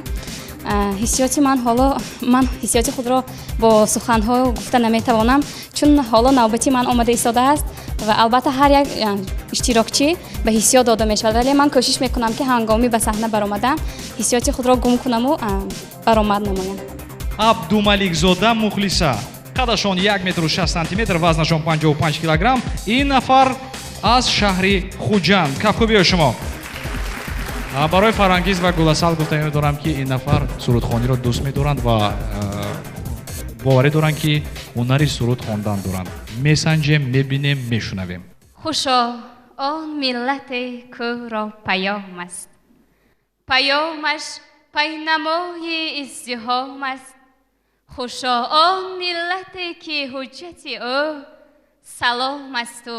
ҳиссиёти ман ҳоло ман ҳиссиёти худро бо суханҳо гуфта наметавонам, чун ҳоло навбати ман омада истодааст ва албатта ҳар як иштирокчӣ ба ҳиссиёт дода мешавад, вале ман кӯшиш мекунам ки ҳангоми ба саҳна баромадан ҳиссиёти худро гум кунаму баромад намоям. Абдумаликзода Мухлиса, қадашон 1 метр 6 сантиметр, вазнашон 55 килограмм. Ин нафар аз шаҳри Хуҷанд. Кафкубиё шумо. барои Фарангиз ва Гуласал гуфта медорам ки ин нафар сурудхониро дӯст медоранд ва боварӣ доранд ки ҳунари суруд хондан доранд. Месанҷем, мебинем, мешунавем. хушо он миллате кӯро паём аст, паёмаш пайнамои издиҳом аст. хушо он миллате ки ҳуҷҷати ӯ салом асту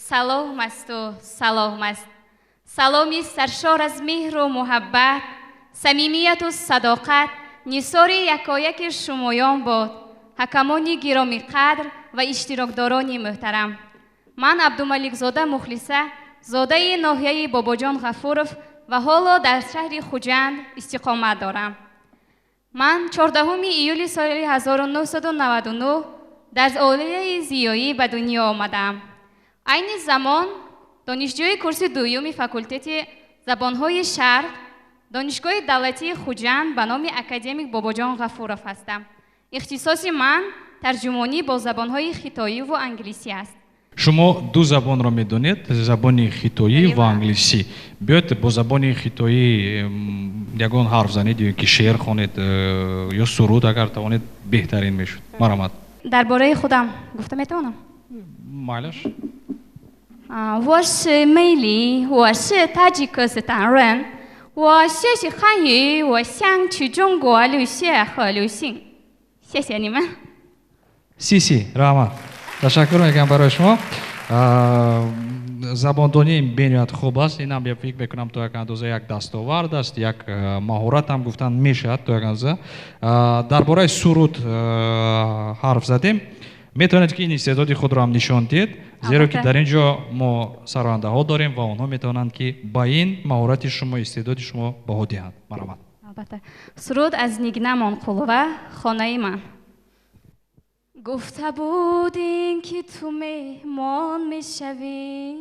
салом асту салом аст. саломи саршор аз меҳру муҳаббат, самимияту садоқат нисори якояки шумоён бод, ҳакамони гиромиқадр ва иштирокдорони муҳтарам. ман Абдумаликзода Мухлиса, зодаи ноҳияи Бобоҷон Ғафуров ва ҳоло дар шаҳри Хуҷанд истиқомат дорам. ман 14 июли соли 1999 дар оилаи зиёӣ ба дунё омадам. айни замон донишҷӯи курси дуюми факултети забонҳои шарқ, донишгоҳи давлатии Хуҷанд ба номи академик Бобоҷон Ғафуров ҳастам. ихтисоси ман тарҷумонӣ бо забонҳои хитоиву англисӣ аст. шумо ду забонро медонед, забони хитоӣ ва англисӣ. биёед бо забони хитоӣ ягон ҳарф занед ё ки шеър хонед ё суруд агар тавонед беҳтарин мешуд. марамат. дар бораи худам гуфта метавонам? майлаш. 我是美丽，我是塔吉克斯坦人，我学习汉语，我想去中国留学和旅行。谢谢你们。Си, раҳмат. Ташаккур мекунам барои шумо. Забондонӣ бениҳоят хуб аст. Инам я фикр мекунам то як андоза як дастовард аст, як маҳорат ҳам гуфтан мешавад то як андоза. Дар бораи суруд ҳарф задем. метавонед ки ин истеъдоди худро ҳам нишон диҳед, зеро ки дар ин ҷо мо сарояндаҳо дорем ва онҳо метавонанд ки ба ин маҳорати шумо, истеъдоди шумо баҳо диҳанд. марамат. албатта. суруд аз нигнамон қулва хонаи ман. گفته بودین که تو مهمان میشوی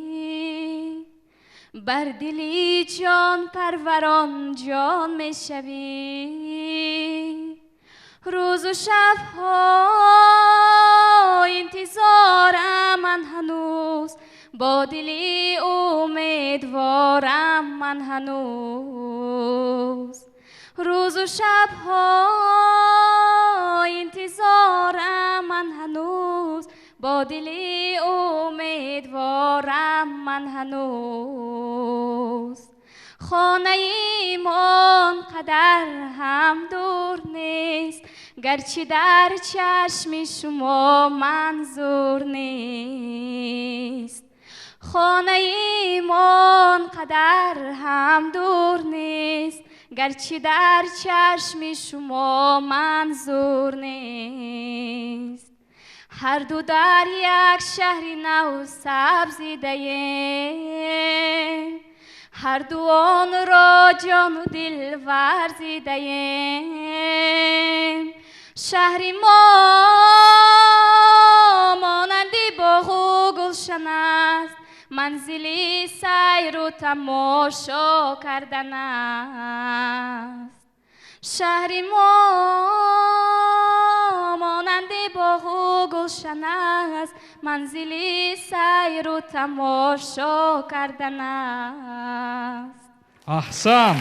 بر دلی جان پروران جان می شوی روز و شبها انتظارم من هنوز با دلی امیدوارم من هنوز روز و شبها انتظارم من هنوز با دلی امیدوارم من هنوز خانه ایمان قدر هم دور نیست گرچه در چشم شما منظور نیست خانه ایمان قدر هم دور نیست گرچه در چشم شما منظور نیست هر دو در یک شهر نو سبزیده‌ایم هر دو آن را جان و دل ورزیده‌ایم شهر ما مانند باغ و گلشن است منزلی سیر و تماشا کردن است شهر ما مانند باغ و گلشن است منزلی سیر و تماشا کردن است احسن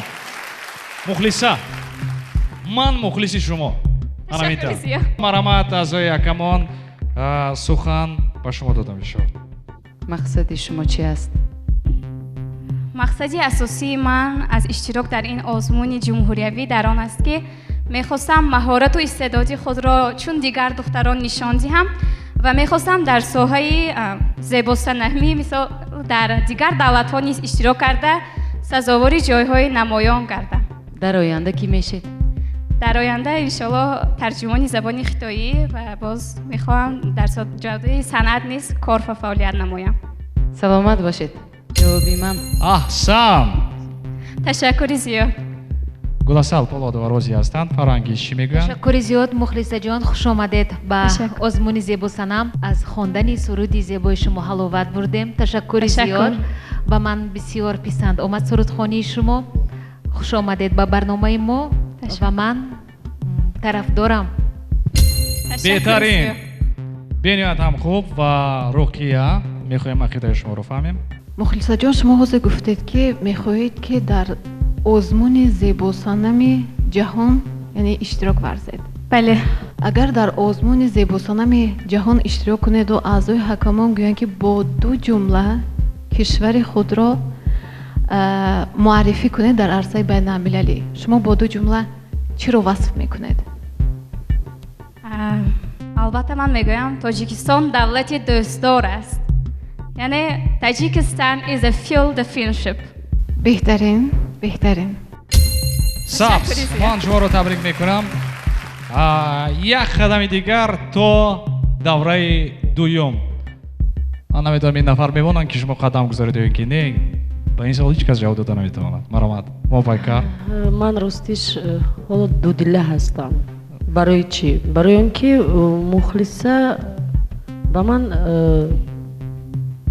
مخلصا من مخلصی شما مرحمت اعضای حکمان سخن با شما دادم میشود مقصد شما چی است؟ مقصدی اساسی من از اشتراک در این آزمون جمهوریوی در آن است که میخواستم مهارت و استعداد خود را چون دیگر دختران نشان دهم و میخواستم در ساحه زیباستنهمی مثل در دیگر دولت‌ها نیز اشتراک کرده سزاوار جایهای نمایان گردم. در آینده کی میشید؟ در آینده انشالله ترجمان زبان خطایی و باز میخوام در جاده صنعت نیز کار و فعالیت نمایم. سلامت باشید. جوابی من. احسن. تشکر زیاد. گلاسال پولادова розӣ ҳастанд. Фаранги чӣ мегӯянд? تشکر زیاد مخلصه جان خوش آمدید به آزمون زیبا سنم از خواندن سرود زیبای شما حلاوت بردیم تشکر زیاد و من بسیار پسند آمد سرودخوانی شما خوش آمدید به برنامه ما و من طرفدارم بهترین بنیاد هم خوب و روقیه میخوایم عقیده شما رو فهمیم مخلصه جان شما حاضر گفتید که میخواهید که در آزمون زیباسنم جهان یعنی اشتراک ورزید. بله. اگر در آزمون زیباسنم جهان اشتراک کنید و اعضای حکمان گویند که با دو جمله کشور خود را معرفی کنید در عرصه بین المللی شما با دو جمله چی رو وصف میکنید؟ البته من میگویم تاجیکستان دولت دوستدار است. یعنی تاجیکستان is a field of friendship. بهترین سبز من شما رو تبریک میکنم یک قدم دیگر تا دوره دوم من نمیدونم این نفر میمونن که شما قدم گذاریده که نه با این سوال هیچ کس جواب داده نمیتواند مرحمت موفق من راستش حالا دودله هستم برای چی؟ برای اینکه مخلصه با من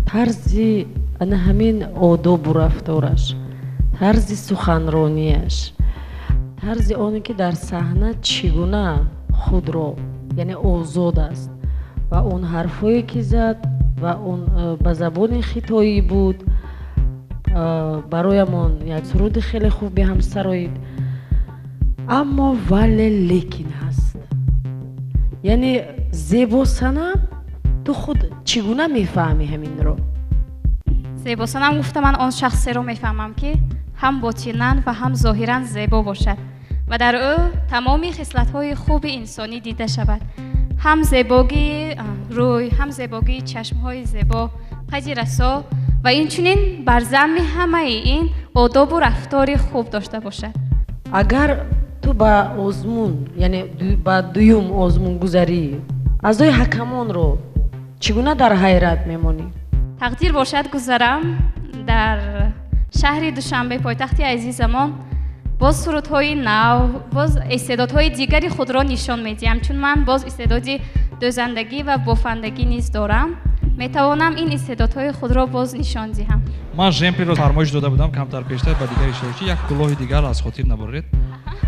طرزی همین آداب و رفتارش طرز سخنرانیش طرز آنی که در صحنه چگونه خود را یعنی آزاد است و اون حرفایی که زد و اون به زبان خطایی بود برایمان یک سرود خیلی خوب به هم سرایید اما ولی لیکن هست یعنی زیبا سنم تو خود چگونه میفهمی همین رو؟ زیبا سنم گفته من آن شخصی رو میفهمم که هم باطناً و هم ظاهراً زیبا باشد و در او تمامی خصلت‌های خوب انسانی دیده شود هم زیبایی روی هم زیبایی چشم‌های زیبا قد رسا و اینچنین بر ضمن همه این آداب و رفتار خوب داشته باشد اگر تو با آزمون یعنی با دوم آزمون گذری اعضای حکمان رو چگونه در حیرت میمونی؟ تقدیر باشد گذرم در شهر دوشنبه پایتخت عزیزمان باز سرودهای نو باز استعدادهای دیگری خود را نشان میدیم چون من باز استعداد دوزندگی و بافندگی نیز دارم میتوانم این استعدادهای خود را باز نشان دهم ман жемприро фармоиш дода будам камтар пештар ба дигар иштирокчӣ як кӯлоҳи дигар аз хотир набаред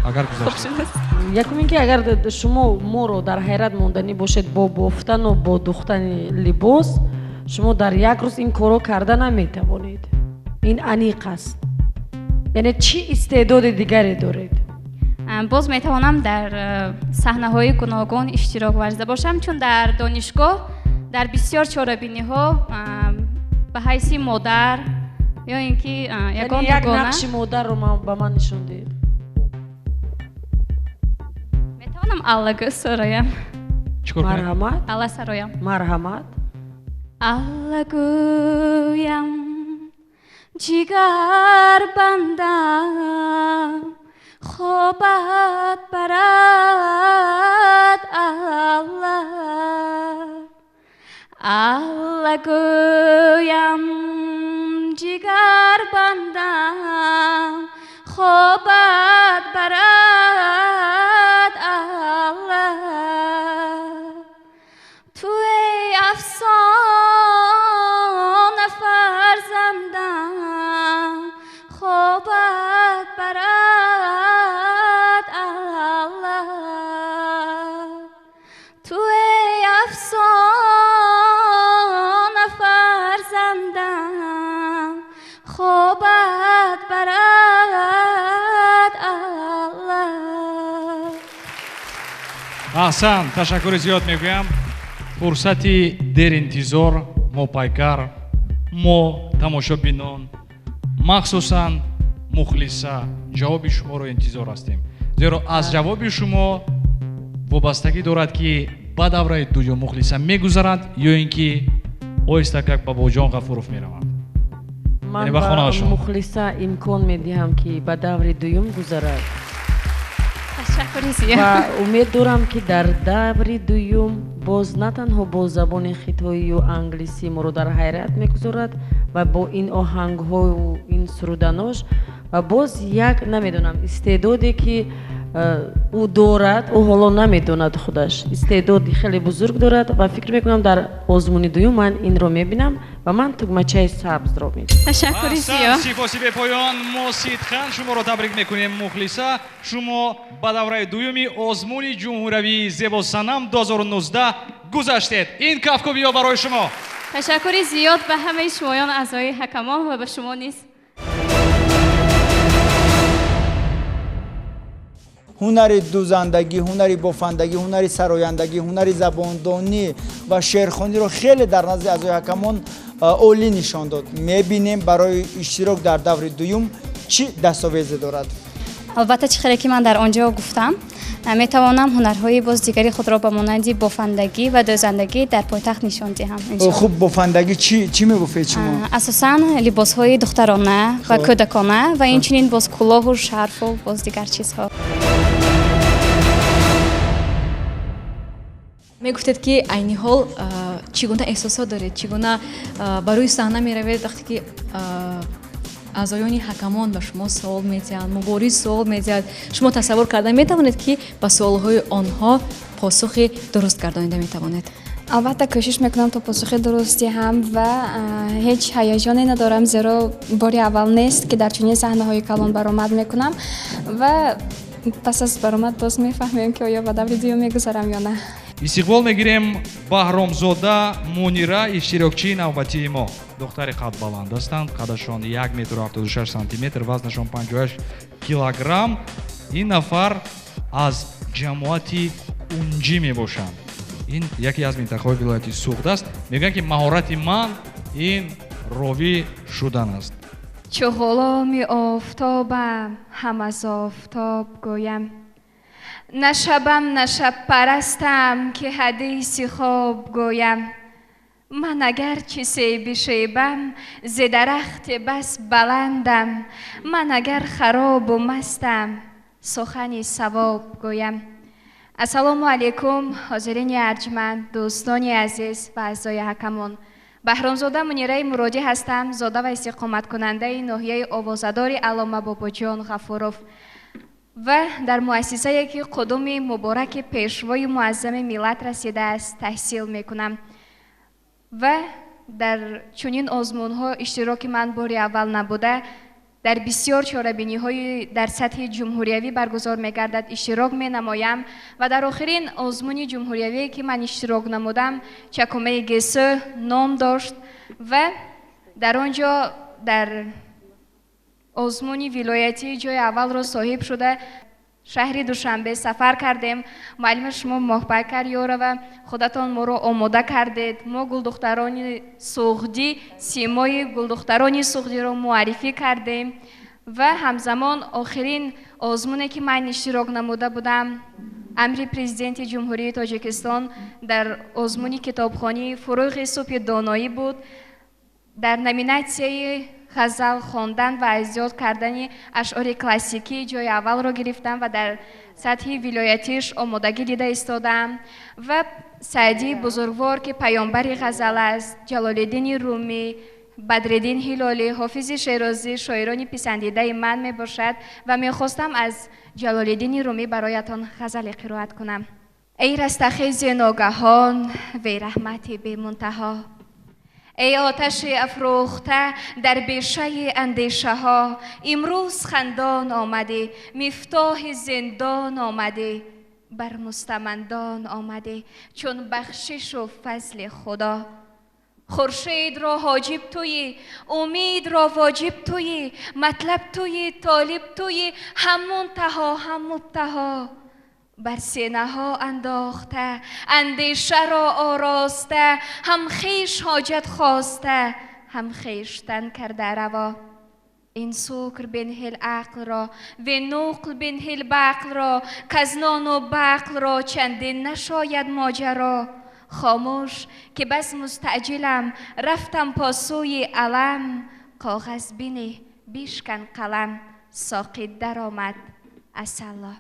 агар гузаштед. якум ин ки агар шумо моро дар ҳайрат монданӣ бошед бо бофтану бо духтани либос, шумо дар як рӯз ин корро карда наметавонед. ин аниқ аст. яъне чӣ истеъдоди дигаре доред? боз метавонам дар саҳнаҳои гуногун иштирок варзида бошам, чун дар донишгоҳ дар бисёр чорабиниҳо ба ҳайси модар ё ин ки ягон як нақши модарро ба ман нишон диҳед. метавонам аллагӯ сароям. марҳамат. алла сароям. марҳамат. аллагӯям ҷигар бандам хобат барад алла. аллагӯям ҷигар бандам хобат барад алла. ту эй афсона фарзандам хобат барад алла. ту эй афсона фарзандам хобат барад алла. аҳсан, ташаккури зиёд мегӯям. фурсати деринтизор мо пайкар, мо тамошобинон, махсусан мухлиса ҷавоби шуморо интизор ҳастем. зеро аз ҷавоби шумо вобастагӣ дорад ки ба давраи дуюм мухлиса мегузарад ё ин ки оҳиста как ба боҷон ғафуров мераванд. ман ба мухлиса имкон медиҳам ки ба даври дуюм гузарад. ва умед дорам ки дар даври дуюм боз на танҳо бо забони хитоию англисӣ моро дар ҳайрат мегузорад ва бо ин оҳангҳою ин суруданош ва боз як намедонам истеъдоде ки ӯ дорад, ӯ ҳоло намедонад худаш истеъдоди хеле бузург дорад ва фикр мекунам дар озмуни дуюм ман инро мебинам ва ман тугмачаи сабзро мебинам. ташаккури зиёд. сифоси бепоён. мо сидхан шуморо табрик мекунем мухлиса. шумо ба давраи дуюми озмуни ҷумҳуравии зебосанам 2019 гузаштед. ин кафкобиё барои шумо. ташаккури зиёд ба ҳамаи шумоён аъзои ҳакамон ва ба шумо низ. ҳунари дузандагӣ, ҳунари бофандагӣ, ҳунари сарояндагӣ, ҳунари забондонӣ ва шеърхониро хеле дар назди аъзои ҳакамон олӣ нишон дод. мебинем барои иштирок дар даври дуюм чӣ дастовезе дорад? албатта чӣ хеле ки ман дар он ҷо гуфтам, метавонам ҳунарҳои боз дигари худро ба монанди бофандагӣ ва дӯзандагӣ дар пойтахт нишон диҳам. хуб, бофандагӣ чӣ мебофед шумо? асосан либосҳои духтарона ва кӯдакона ва инчунин боз кӯлоҳу шарфу боз дигар чизҳо. мегуфтед ки айни ҳол чӣ гуна эҳсосот доред, чӣ гуна ба рӯи саҳна меравед вақте ки аъзоёни ҳакамон ба шумо суол медиҳанд, мубориз суол медиҳад. шумо тасаввур карда метавонед ки ба суолҳои онҳо посухи дуруст гардонида метавонед? албатта кӯшиш мекунам то посухи дуруст диҳам ва ҳеҷ ҳаяҷоне надорам, зеро бори аввал нест ки дар чунин саҳнаҳои калон баромад мекунам ва пас аз баромад боз мефаҳмем ки оё ба даври дуюм мегузарам ё на. истиқбол мегирем баҳромзода мунира, иштирокчии навбатии мо. духтари қад баланд ҳастанд. қадашон 1,76 сантиметр, вазнашон 58 килограмм. ин нафар аз ҷамоати унҷи мебошанд. ин яке аз минтақаҳои вилояти суғд аст. мегӯянд ки маҳорати ман ин ровӣ шудан аст. чу ҳоломи офтобам ҳам аз офтоб гӯям, на шабам на шабпарастам ки ҳадиси хоб гӯям. ман агарчи себи шебам зи дарахти бас баландам, ман агар харобу мастам сухани савоб гӯям. ассалому алайкум ҳозирини арҷманд, дӯстони азиз ва аъзои ҳакамон. баҳромзода мунираи муродӣ ҳастам, зода ва истиқоматкунандаи ноҳияи овозадори алома бобоҷон ғафуров ва дар муассисае ки қудуми мубораки пешвои муаззами миллат расидааст таҳсил мекунам ва در چنین آزمون‌ها اشتراک من باری اول نبوده. در بسیار چاره‌بینی‌های در سطح جمهوریوی برگزار می‌گردد، اشتراک می‌نمایم و در آخرین آزمون جمهوریوی که من اشتراک نمودم چکمه گسه نام داشت و در آنجا در آزمون ولایتی جای اول را صاحب شده شهر دوشنبه سفر کردیم. معلم شما محبت کرد یاره و خودتان ما را آماده کردید. ما گلدختران سوغدی سیمای گلدختران سوغدی را معرفی کردیم و همزمان آخرین آزمونی که من اشتراک نموده بودم امر پرزیدنت جمهوری تاجیکستان در آزمون کتابخوانی فروغ صبح دانایی بود. در نامیناسیون غزل خواندن و اجرا کردن اشعار کلاسیکی جای اول را گرفتم و در سطح ولایتیش آمادگی دیده ایستادم و سعدی بزرگوار که پیامبر غزل است، جلال الدین رومی، بدرالدین هلالی، حافظ شیرازی شاعران پسندیده من می باشد و می خواستم از جلال الدین رومی برایتان غزل قرائت کنم. ای رستخیز ناگهان وی رحمتی بی منتها، ای آتش افروخته در بیشه اندیشه ها، امروز خندان آمده مفتاح زندان آمده، بر مستمندان آمده چون بخشش و فضل خدا. خورشید را حاجب تویی، امید را واجب تویی، مطلب تویی، طالب تویی، هم منتها هم مبتها. بر سینه ها انداخته اندیشه را آراسته، هم خویش حاجت خواسته هم خویشتن کرده روا. این سکر بنهل عقل را و نقل بنهل بعقل را، کز نان و بعقل را چندین نشاید ماجرا. خاموش که بس مستعجلم رفتم پاسوی علم، کاغذ بینی بیشکن قلم ساقی در آمد اصلا.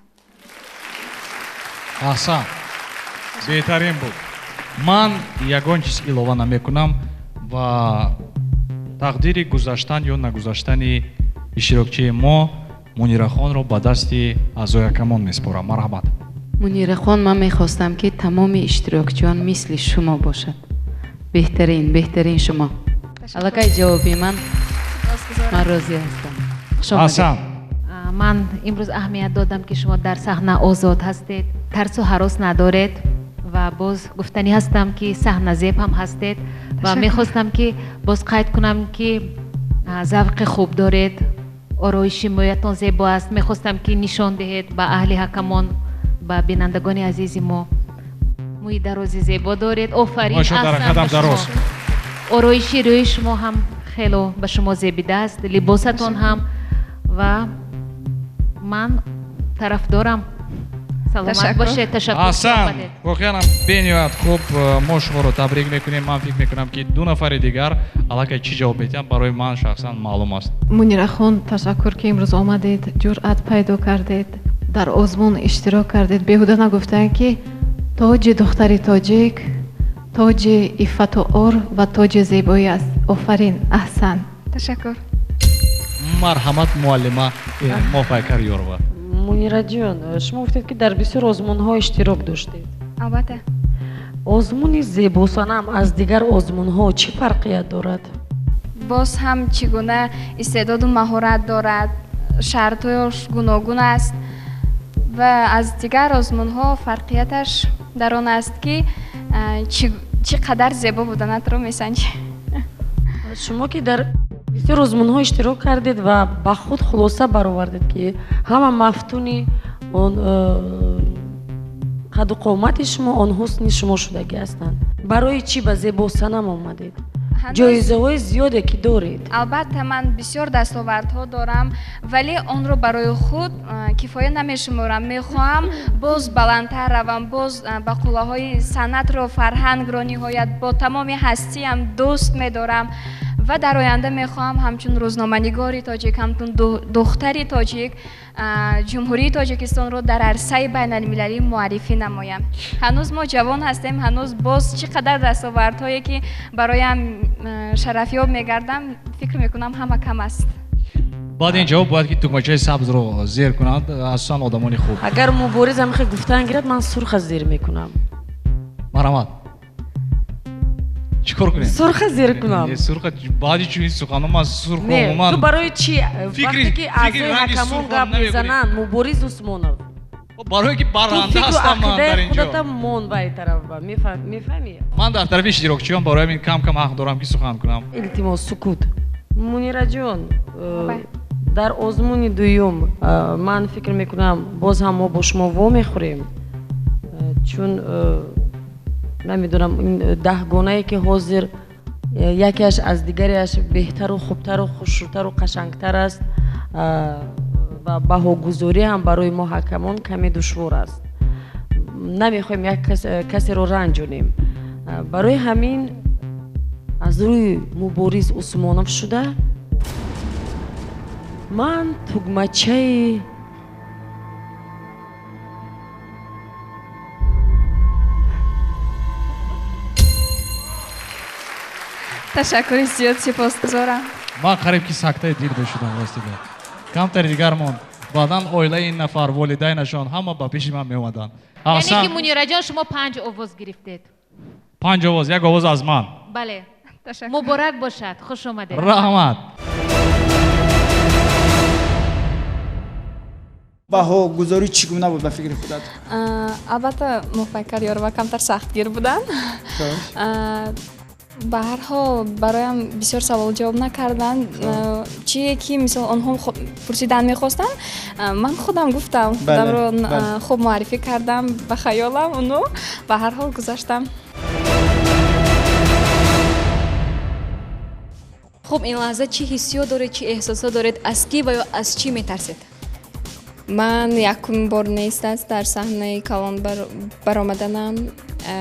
احسن بهترین بود. من ягон чиз илова намекунам ва тақдири гузаштан ё нагузаштани иштирокчии мо мунирахонро ба дасти аъзоякамон меспорам. марҳамат. мунирахон, ман мехостам ки тамоми иштирокчиён мисли шумо бошад. беҳтарин шумо. аллакай ҷавоби ман розӣ ҳастам. ҳасан, ман имрӯз аҳамият додам ки шумо дар саҳна озод ҳастед, тарсу ҳарос надоред ва боз гуфтанӣ ҳастам ки саҳназеб ҳам ҳастед ва мехостам ки боз қайд кунам ки завқи хуб доред, ороиши моятон зебо аст. мехостам ки нишон диҳед ба аҳли ҳакамон, ба бинандагони азизи мо мӯи дарози зебо доред. офарин, аҳсан. ороиши рӯи шумо ҳам хело ба шумо зебидааст, либосатон ҳам ва ман тарафдорам. саломат бошед. ташаккур. ҳасан, воқеан бениҳоят хуб. мо шуморо табрик мекунем. ман фикр мекунам ки ду нафари дигар аллакай чӣ ҷавоб медиҳанд барои ман шахсан маълум аст. мунирахон, ташаккур ки имрӯз омадед, ҷуръат пайдо кардед, дар озмун иштирок кардед. беҳуда нагуфтанд ки тоҷи духтари тоҷик тоҷи иффату ор ва тоҷи зебоӣ аст. офарин, аҳсан. ташаккур. марҳамат муаллима муваффақияткар ёрова. мунираҷон, шумо гуфтед ки дар бисёр озмунҳо иштирок доштед. албатта. озмуни зебосанам аз дигар озмунҳо чӣ фарқият дорад? боз ҳам чӣ гуна истеъдоду маҳорат дорад, шартҳояш гуногун аст ва аз дигар озмунҳо фарқияташ дар он аст ки чӣ қадар зебо буданатро месанҷӣ. шумо ки дар бисёр озмунҳо иштирок кардед ва ба худ хулоса баровардед ки ҳама мафтуни он қаду қомати шумо он ҳусни шумо шудагӣ ҳастанд. барои чӣ ба зебосанам омадед? ҷоизаҳои зиёде ки доред. албатта ман бисёр дастовардҳо дорам, вале онро барои худ кифоя намешуморам. мехоҳам боз баландтар равам, боз ба қуллаҳои санъатро, фарҳангро ниҳоят бо тамоми ҳастиам дӯст медорам ва дар оянда мехоҳам ҳамчун рӯзноманигори тоҷик, ҳамчун духтари тоҷик ҷумҳурии тоҷикистонро дар арсаи байналмилалӣ муаррифӣ намоям. ҳанӯз мо ҷавон ҳастем, ҳанӯз боз чӣ қадар дастовардҳое ки бароям шарафёб мегардам, фикр мекунам ҳама кам аст. баъди ин ҷавоб бояд ки тугмачаи сабзро зер кунанд, асосан одамони хуб. агар мубориза мехоҳед гуфтан гирад, ман сурха зер мекунам. марҳамат. چیکار کنیم؟ سرخ زیر کنم. سرخ بعدی چی سخنم ما سرخ نه تو برای چی؟ وقتی که اعضای حکمون گپ میزنن مبارز عثمانوف برای که برنده هستم من در اینجا خودت مون بای طرف با میفهمی؟ من در طرف اشتراکچیام برای این کم کم حق دارم که سخن کنم. التماس سکوت. منیره جان در آزمون دوم من فکر میکنم باز هم ما با شما وا میخوریم چون نمیدونم این 10 گانه‌ای که حاضر یکیش از دیگریش بهتر و خوبتر و خوش‌تر و قشنگتر است و بهاگذاری هم برای ما حکمان کمی دشوار است. نمیخوایم یک کسی رو رنجونیم. برای همین از روی مبارز عثمانوف شده من تگمچه تشکر زیاد سپاسگزارم. من قریب که سکته دل بشدم راستیده. کمتر دیگر موند. بعداً اویله این نفر والدینشان همه با پیش من می اومدن. یعنی که منیره جان شما 5 آواز گرفتید. 5 آواز، یک آواز از من. بله. مبارک باشد. خوش آمدید. رحمت. بهاگذاری چگونه بود به فکر خودت؟ البته مفکر یار و کمتر سختگیر بودن. به هر حال برایم بسیار سوال جواب نکردن. چیه که مثلا آنها پرسیدن میخواستن من خودم گفتم خودم رو خوب معرفی کردم به خیالم اونو به هر حال گذاشتم. خب این لحظه چی حسیات دارید، چی احساسات دارید، از کی و یا از چی میترسید؟ من یکم بار نیست است در صحنه کلان برآمدنم.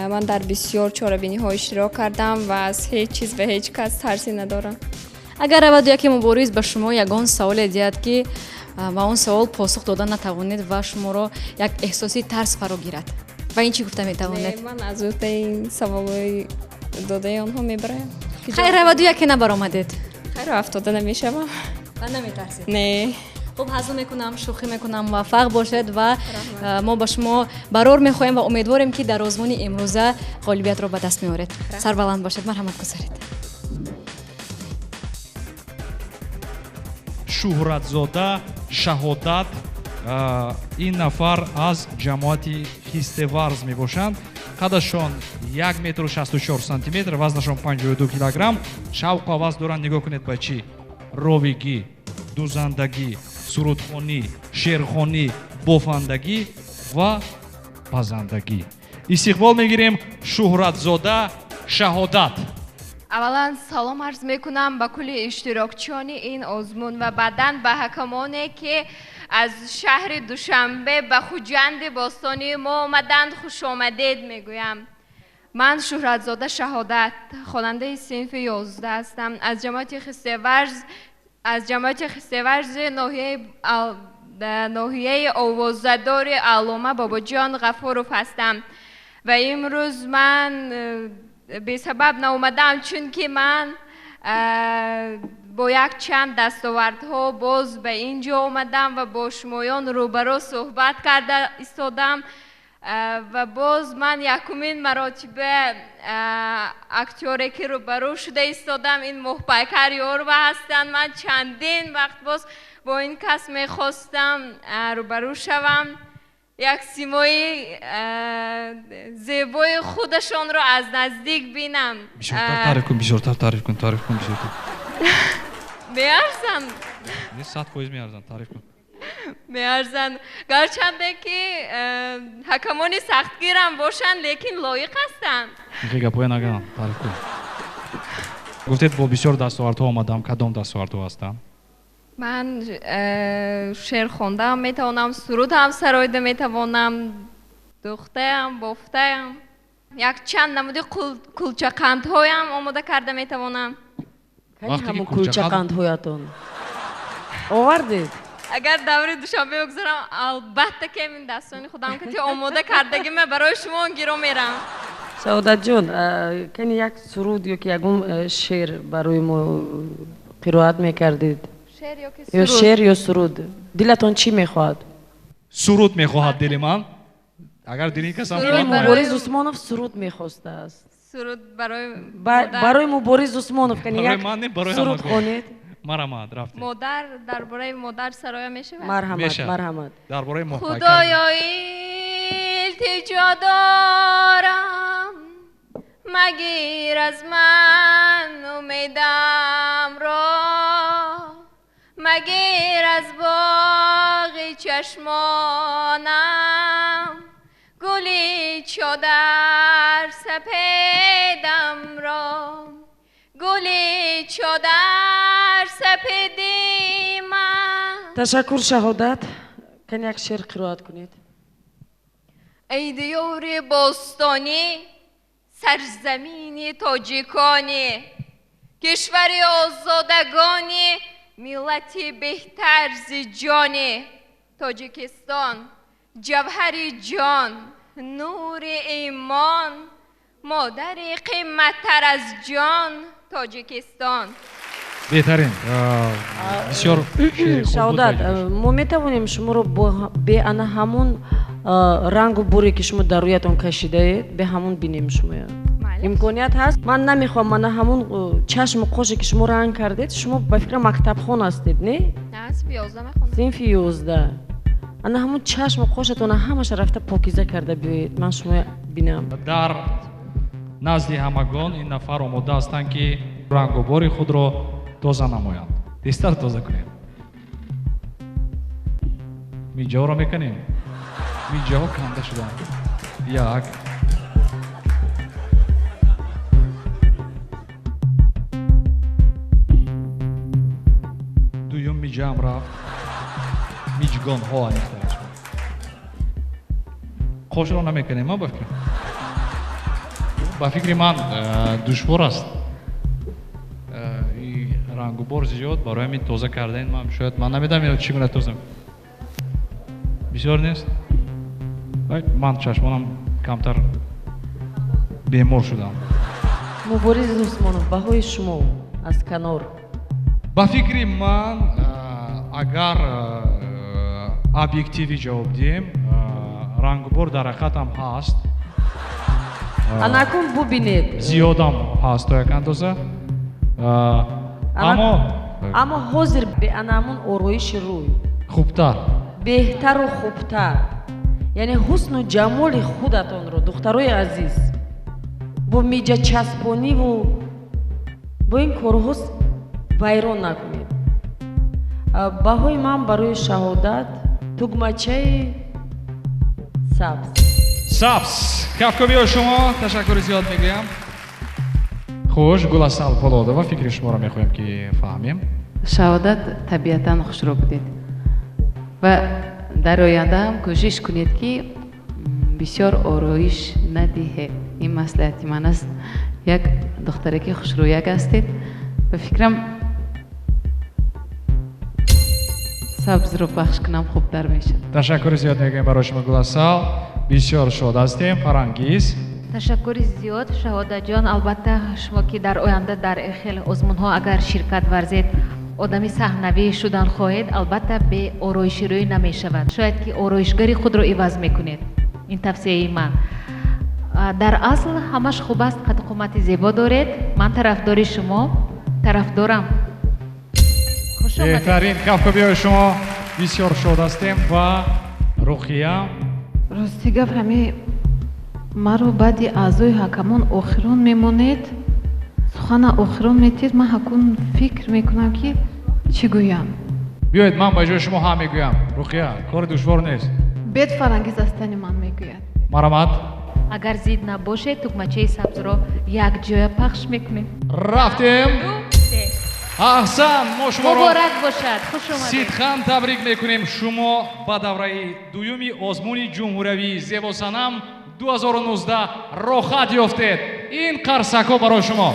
من در بسیار چاره‌بینی ها اشتراک کردم و از هیچ چیز و هیچ کس ترسی ندارم. اگر اول یکی مبارز به شما یگان سوال دیاد که و اون سوال پاسخ دادن نتوانید و شما را یک احساسی ترس فرا گیرد و این چی گفته میتوانید؟ من از اوت این سوال داده آنها میبرم. خیر اول یکی نبرآمدید؟ خیر افتاده نمیشم. و نمیترسید؟ نه. خب حضور میکنم، شوخی میکنم، موفق باشید و ما با شما برار میخوایم و امیدواریم که در آزمون امروزه غالبیت رو به دست میارید. سربلند باشید. مرحمت گذارید. شهرتزاده شهادت این نفر از جماعت خیسته‌ورز میباشند. قدشان 1 متر و 64 سانتی متر، وزنشان 52 کیلوگرم. شوق آواز دارن. نگاه کنید با چی؟ راویگی، دوزندگی، سرودخوانی، شعرخوانی، بافندگی و پزندگی. استقبال میگیریم شهرتزاده شهادت. اولا سلام عرض میکنم به کل اشتراکچیان این آزمون و بعداً به حکمانی که از شهر دوشنبه به خوجند باستانی ما آمدند خوش آمدید میگویم. من شهرتزاده شهادت خواننده صنف 11 هستم از جماعت خیسته‌ورز ناحیه آوازدار علامه بابا جان غفورов هستم و امروز من به سبب ناومدم چون که من با یک چند دستاوردها باز به اینجا آمدم و با شمایان روبرو صحبت کرده ایستادم و باز من یکمین مراتبه اکتوری که روبرو شده ایستادم. این محبکر یارو هستند. من چندین وقت باز با این کس میخواستم روبرو شوم، یک سیمای زیبای خودشان رو از نزدیک بینم. بیشتر تعریف کن، بیشتر تعریف کن، تعریف کن بیشتر. میارزم. نه 100% میارزم، تعریف کن. میارزن گرچنده که حکمانی سختگیرم باشن لیکن لایق هستن. میگه گپای نگم، تعریف کن. گفتید با بسیار دستاوردها آمدم. کدام دستاوردها هستن؟ من شعر خوندم میتوانم، سرود هم سرایده میتوانم، دوخته هم، بافته هم، یک چند نمودی کلچه قندهای هم آماده کرده میتوانم. همون کلچه قندهایتون آوردید؟ اگر دوره دوشنبه بگذارم البته که این دستانی خودم که آماده کردگی من برای شما گیرو میرم. سعادت جان کنی یک سرود یا که یکم شعر برای ما قرائت میکردید؟ یا شعر یا سرود؟ دلتون چی میخواد؟ سرود میخواهد دل من. اگر دلی کسم مبارز عثمانوف سرود میخواسته است. سرود برای برای مبارز عثمانوف کنید برای من نه برای سرود خونید مرحمت رفتیم مادر درباره مادر سرایه میشه مرحمت درباره محبت خدایا التجا دارم مگیر از من امیدم را مگیر از باغ چشمانم گلی چو در سپیدم را گلی چو در سپیدی من. تشکر شهادت. کن یک شعر قرائت کنید. ای دیار باستانی سرزمین تاجیکانی کشور آزادگانی ملتی بهتر ز جانی تاجیکستان جوهر جان نور ایمان مادر قیمت‌تر از جان تاجیکستان. بهترین بسیار شهادت ما میتوانیم شما رو به انا همون رنگ و بوری که شما در رویتون کشیده اید به همون بینیم شما امکانیت هست. من نمیخوام من همون چشم قوشی که شما رنگ کردید شما به فکر مکتب خون هستید نه؟ نه صنف 11 میخونم. صنف 11 انا همون چشم قوشتون همش رفته پاکیزه کرده بیایید من شما بینم. در назди ҳамагон ин нафар омода ҳастанд ки рангобори худро тоза намоянд. дистаро тоза кунем. миҷаҳоро мекунем. миҷаҳо канда шуданд. як дуюм миҷаам рафт. миҷгонҳо аниқтар шуд. қошро намекунем ба фикр. ба фикри ман душвор аст рангубор зиёд барои ҳамин тоза кардаин ман шояд ман намедонам чӣ гуна тоза бисёр нест ман чашмонам камтар бемор шудам. мубориз усмонов баҳои шумо аз канор. ба фикри ман агар объективӣ ҷавоб диҳем рангубор дар ҳақиқатам ҳаст. анакун бубинед зиёдам ҳаст то як андоза аммо ҳозир бе анамун ороиши рӯй хубтар беҳтару хубтар яъне ҳусну ҷамоли худатонро духтарои азиз бо миҷачаспониву бо ин корҳо вайрон накунед. баҳои ман барои шаҳодат тугмачаи сабз. сабз кафкобиҳои шумо ташаккури зиёд мегӯям. хуш гуласал полодова фикри шуморо мехоҳем ки фаҳмем. шаҳодат табиатан хушро будед ва дар оянда ҳам кӯшиш кунед ки бисёр ороиш надиҳед. ин маслиҳати ман аст. як духтаре ки хушрӯяк ҳастед ба фикрам сабзро пахш кунам хубтар мешад. ташаккури зиёд мегӯем барои шумо гуласал. бисёр шод ҳастем. фарангиз ташаккури зиёд шаҳодаҷон. албатта шумо ки дар оянда дар хел озмунҳо агар ширкат варзед одами саҳнавӣ шудан хоҳед албатта бе ороиши рӯй намешавад. шояд ки ороишгари худро иваз мекунед. ин тавсияи ман. дар асл ҳамаш хуб аст. қад-қомати зебо доред. ман тарафдори шумо тарафдорам. беҳтарин кафкобиҳои шумо. бисёр шод ҳастем. ва руқия рости гап ҳами маро баъди аъзои ҳакамон охирон мемонед сухана охирон метиҳед ман ҳакун фикр мекунам ки чӣ гӯям. биёед ман ба ҷои шумо ҳам мегӯям. руқия кори душвор нест. бед фарангиз астани ман мегӯяд. марҳамат. агар зид набошед тугмачаи сабзро якҷоя пахш мекунем. рафтем. аҳсан мо шуморо муборак бошад. хуш омадед. сидхан табрик мекунем. шумо ба давраи дуюми озмуни ҷумҳуриявии зебосанам 2019 рохат ёфтед. ин қарсакҳо барои шумо.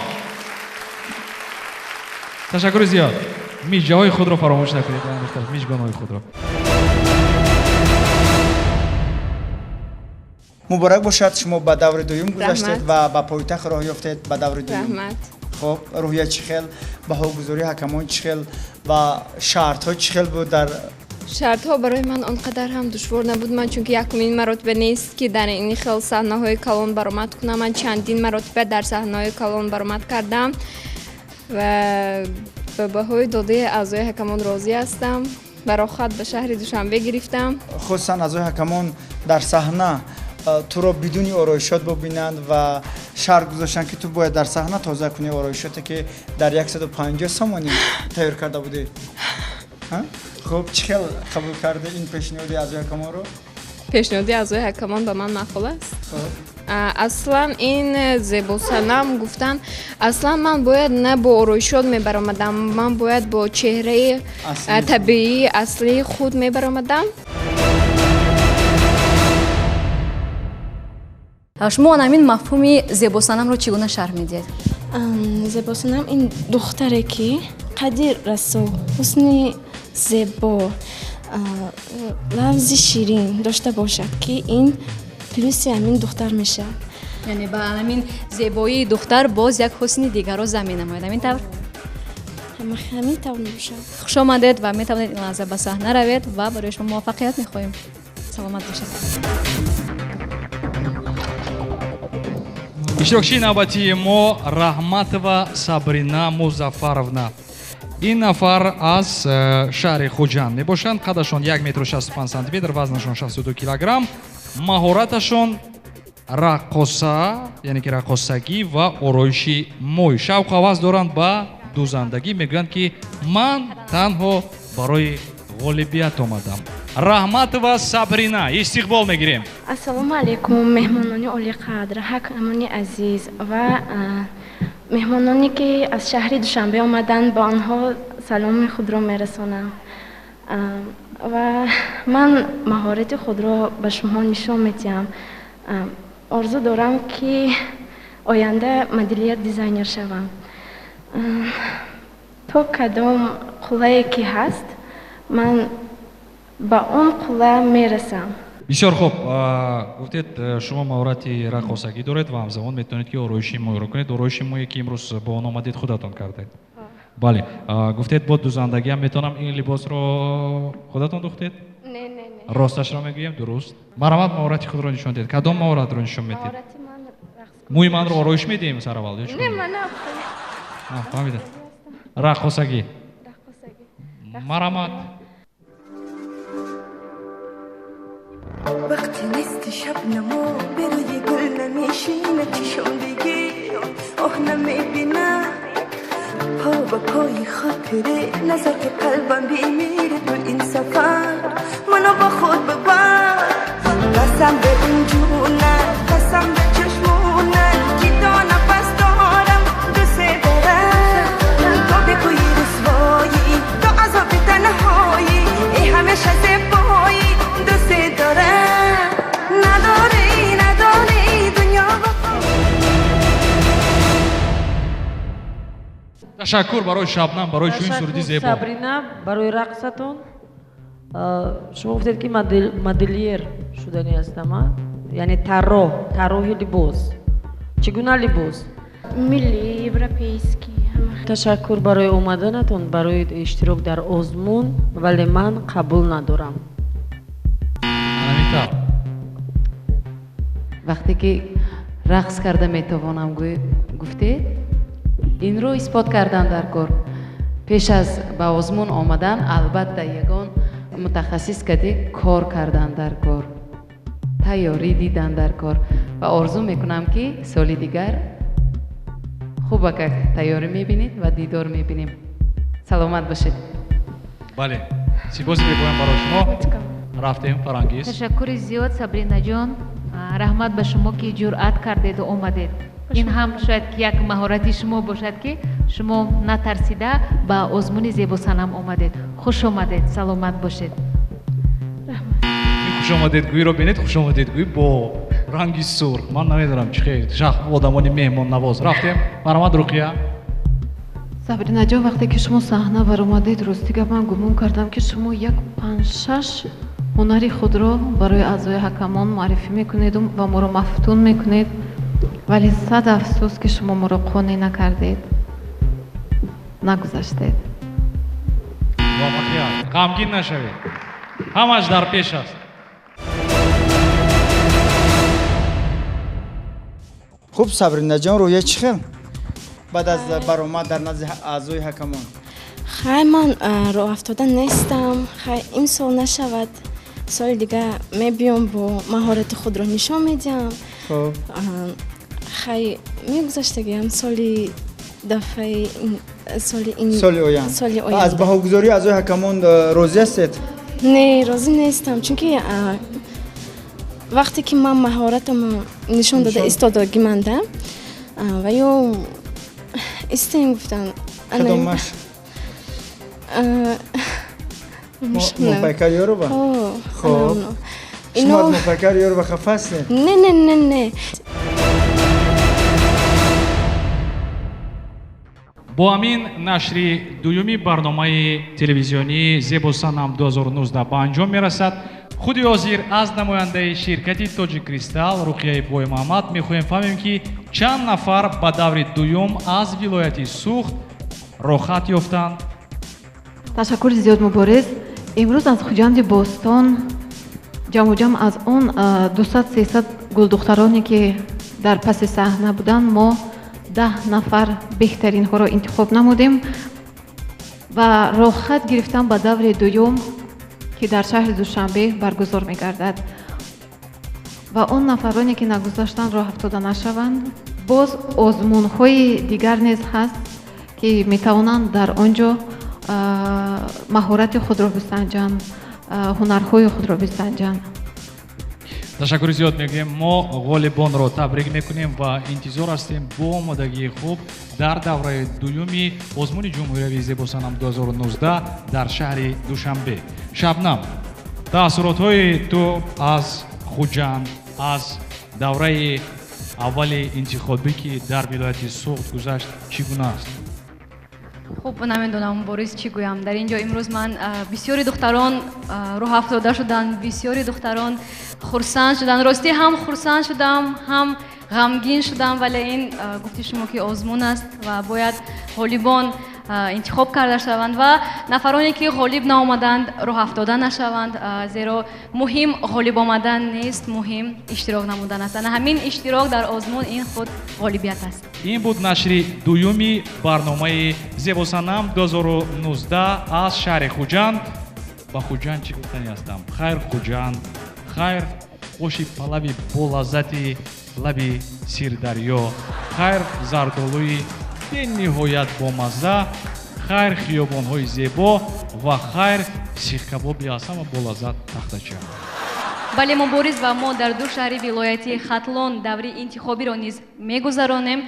ташаккури зиёд. миҷаҳои худро фаромӯш накунед. миҷгонҳои худро. муборак бошад. шумо ба даври дуюм гузаштед ва ба пойтахт роҳ ёфтед ба даври дуюм. خب روحیه چی خیل بهاگذاری حکمان چی خیل و شرط ها چی خیل بود در шартҳо барои ман он қадар ҳам душвор набуд. Ман чунки якумин маротиба нест ки дар ин хел саҳнаҳои калон баромад кунам. Ман чандин маротиба дар саҳнаҳои калон баромад кардам ва ба баҳои додаи аъзои ҳакамон розӣ ҳастам. барохат ба шаҳри Душанбе гирифтам. хусусан аъзои ҳакамон дар саҳна туро бидуни ороишот бубинанд ва шарт гузоштанд ки ту бояд дар саҳна тоза кунӣ ороишоте ки дар 150 сомонӣ тайёр карда будӣ. хуб чӣ хел қабул карда ин пешниҳоди аъзои ҳакамонро? пешниҳоди аъзои ҳакамон ба ман маъқул аст. аслан ин зебосанам гуфтанд аслан ман бояд на бо ороишот мебаромадам, ман бояд бо чеҳраи табиии аслии худ мебаромадам. шумо анамин мафҳуми зебосанамро чӣ гуна шарҳ медиҳед? зебосанам ин духтаре ки қадди расо, ҳусни зебо, лавзи ширин дошта бошад ки ин плюси ҳамин духтар мешавад. яъне ба ҳамин зебоии духтар боз як ҳусни дигарро зам менамояд. ҳамин тавр? ҳамин тавр мебошад. хуш омадед ва метавонед ин лаҳза ба саҳна равед ва барои шумо муваффақият мехоҳем. саломат бошед. иштирокчии навбатии мо Раҳматова Сабрина Музаффаровна. ин нафар аз шаҳри Хуҷанд мебошанд. қадашон 1 метр 65 сантиметр, вазнашон 62 килограмм. маҳораташон раққоса, яъне ки раққосагӣ ва ороиши мой. шавқу ҳавас доранд ба дузандагӣ. мегӯянд ки ман танҳо барои ғолибият омадам. Раҳматова Сабрина, истиқбол мегирем. ассалому алайкум меҳмонони олиқадр, ҳакамони азиз ва меҳмононе ки аз шаҳри Душанбе омаданд, ба онҳо саломи худро мерасонам ва ман маҳорати худро ба шумо нишон медиҳам. орзу дорам ки оянда модельер дизайнер шавам. то кадом қуллае ки ҳаст ман ба он қулла мерасам. бисёр хуб. гуфтед шумо маҳорати раққосагӣ доред ва ҳамзамон метавонед ки ороиши мойро кунед. ороиши мое ки имрӯз бо он омадед худатон кардед. бале. гуфтед бо дузандагӣ ҳам метавонам ин либосро худатон духтед? не. росташро мегӯям, дуруст? марҳамат, маҳорати худро нишон диҳед. кадом маҳоратро нишон медиҳед? мӯи манро ороиш медиҳем сараввал? не, ман фаҳмидам. раққосагӣ. марҳамат. وقتی نیستی شبنمو به روی گل نمیشینه چشم دیگه آه نمیبینم پا با پای خاطره نظر که قلبم بیمیره تو این سفر منو با خود ببر قسم به اون جونه قسم به چشمونه که تا نفس دارم دوست دارم تو بگویی رسوایی تو عذاب تنهایی ای همیشه زیبایی دوست دارم نداری دنیا ташаккур барои Шабнам, барои чунин сурати зебо. Сабрина, барои рақсатон. шумо гуфтед ки модельер шудани ҳастам, яъне тарроҳи либос. чӣ гуна либос? милли, европейский. ташаккур барои омаданатон, барои иштирок дар озмун, вале ман қабул надорам. вақте ки рақс карда метавонам гуфтед, инро исбот кардан дар кор. пеш аз ба озмун омадан албатта ягон мутахассис кади кор кардан дар кор, тайёрӣ дидан дар кор ва орзу мекунам ки соли дигар хубакак тайёрӣ мебинед ва дидор мебинем. саломат бошед. бале, сипоси мекунам барои шумо. рафтем Фарангиз. ташаккури зиёд Сабринаҷон. раҳмат ба шумо ки ҷуръат кардеду омадед. ин ҳам шояд як маҳорати шумо бошад ки шумо натарсида ба озмуни зебосанам омадед. хуш омадед, саломат бошед. хушомадедгӯиро бинед, хушомадедгӯӣ бо ранги сурх. ман намедонам чӣ хел шахс одамони меҳмоннавоз. рафтем. марҳамат Руқия. Сабринаҷон, вақте ки шумо саҳна баромадед, ростига ман гумон кардам ки шумо як 5-6 ҳунари худро барои аъзои ҳакамон муаррифӣ мекунеду ва моро мафтун мекунед, вале сад афсӯс ки шумо моро қонеъ накардед, нагузаштед. муваффақият. ғамгин нашавед. ҳамаш дар пеш аст. хуб Сабринаҷон, рӯя чӣ хел баъд аз баромад дар назди аъзои ҳакамон? хай ман роҳ афтода нестам. хай имсол нашавад, соли дигар мебиём бо маҳорати худро нишон медиҳам. хай мегузаштагиам соли дафъаи соли оянда. аз баҳогузории аъзои ҳакамон розӣ ҳастед? не, розӣ нестам, чунки вақте ки ман маҳоратамро нишон дода истодаги манда ва ё истем гуфтан кадомаш мопайкар ёрова? хоб шумо аз мопайкар ёрова хафа ҳастед? не. бо ҳамин нашри дуюми барномаи телевизионии Зебо Санам 2019 ба анҷом мерасад. худи ҳозир аз намояндаи ширкати Тоҷик Кристалл Руқияи Боймаҳмад мехоҳем фаҳмем ки чанд нафар ба даври дуюм аз вилояти Суғд рохат ёфтанд. ташаккури зиёд муборез. имрӯз аз хуҷанди Бостон ҷамъоҷам аз он 200-300 гулдухтароне ки дар паси саҳна буданд, мо 10 нафар беҳтаринҳоро интихоб намудем ва рохат гирифтан ба даври дуюм ки дар шаҳри Душанбе баргузор мегардад ва он нафароне ки нагузаштанд роҳ афтода нашаванд, боз озмунҳои дигар низ ҳаст ки метавонанд дар он ҷо маҳорати худро бисанҷанд, ҳунарҳои худро бисанҷанд. ташаккури зиёд мегӯем. мо ғолибонро табрик мекунем ва интизор ҳастем бо омодагии хуб дар давраи дуюми озмуни ҷумҳуриявии Зебо Санам 2019 дар шаҳри Душанбе. Шабнам, таъссуротҳои ту аз Хуҷанд, аз давраи аввали интихобӣ ки дар вилояти Суғд гузашт чӣ гуна аст? хуб, намедонам борис чӣ гӯям. дар ин ҷо имрӯз ман бисёри духтарон роҳ афтода шуданд, бисёри духтарон хурсанд шуданд. ростӣ ҳам хурсанд шудам, ҳам ғамгин шудам, вале ин гуфти шумо ки озмун аст ва бояд ғолибон интихоб карда шаванд ва нафароне ки ғолиб наомаданд роҳ афтода нашаванд, зеро муҳим ғолиб омадан нест, муҳим иштирок намудан аст. ана ҳамин иштирок дар озмун ин худ ғолибият аст. ин буд нашри дуюми барномаи Зебо Санам 2019 аз шаҳри Хуҷанд. ба Хуҷанд чӣ гуфтани ҳастам? хайр Хуҷанд, хайр оши палави болаззати лаби Сирдарё, хайр зардолӯи бениҳоят бомазза, хайр хиёбонҳои зебо ва хайр сихкабоби аз ҳама болаззат тахтача. бале муборис ва мо дар ду шаҳри вилояти Хатлон даври интихобиро низ мегузаронем.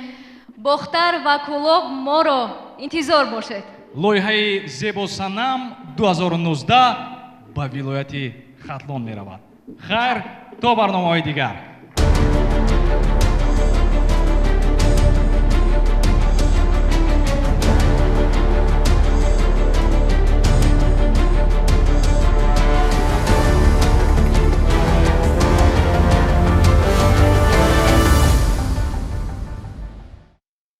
бохтар ва кӯлоб моро интизор бошед. лоиҳаи Зебо Санам 2019 ба вилояти Хатлон меравад. хайр то барномаҳои дигар.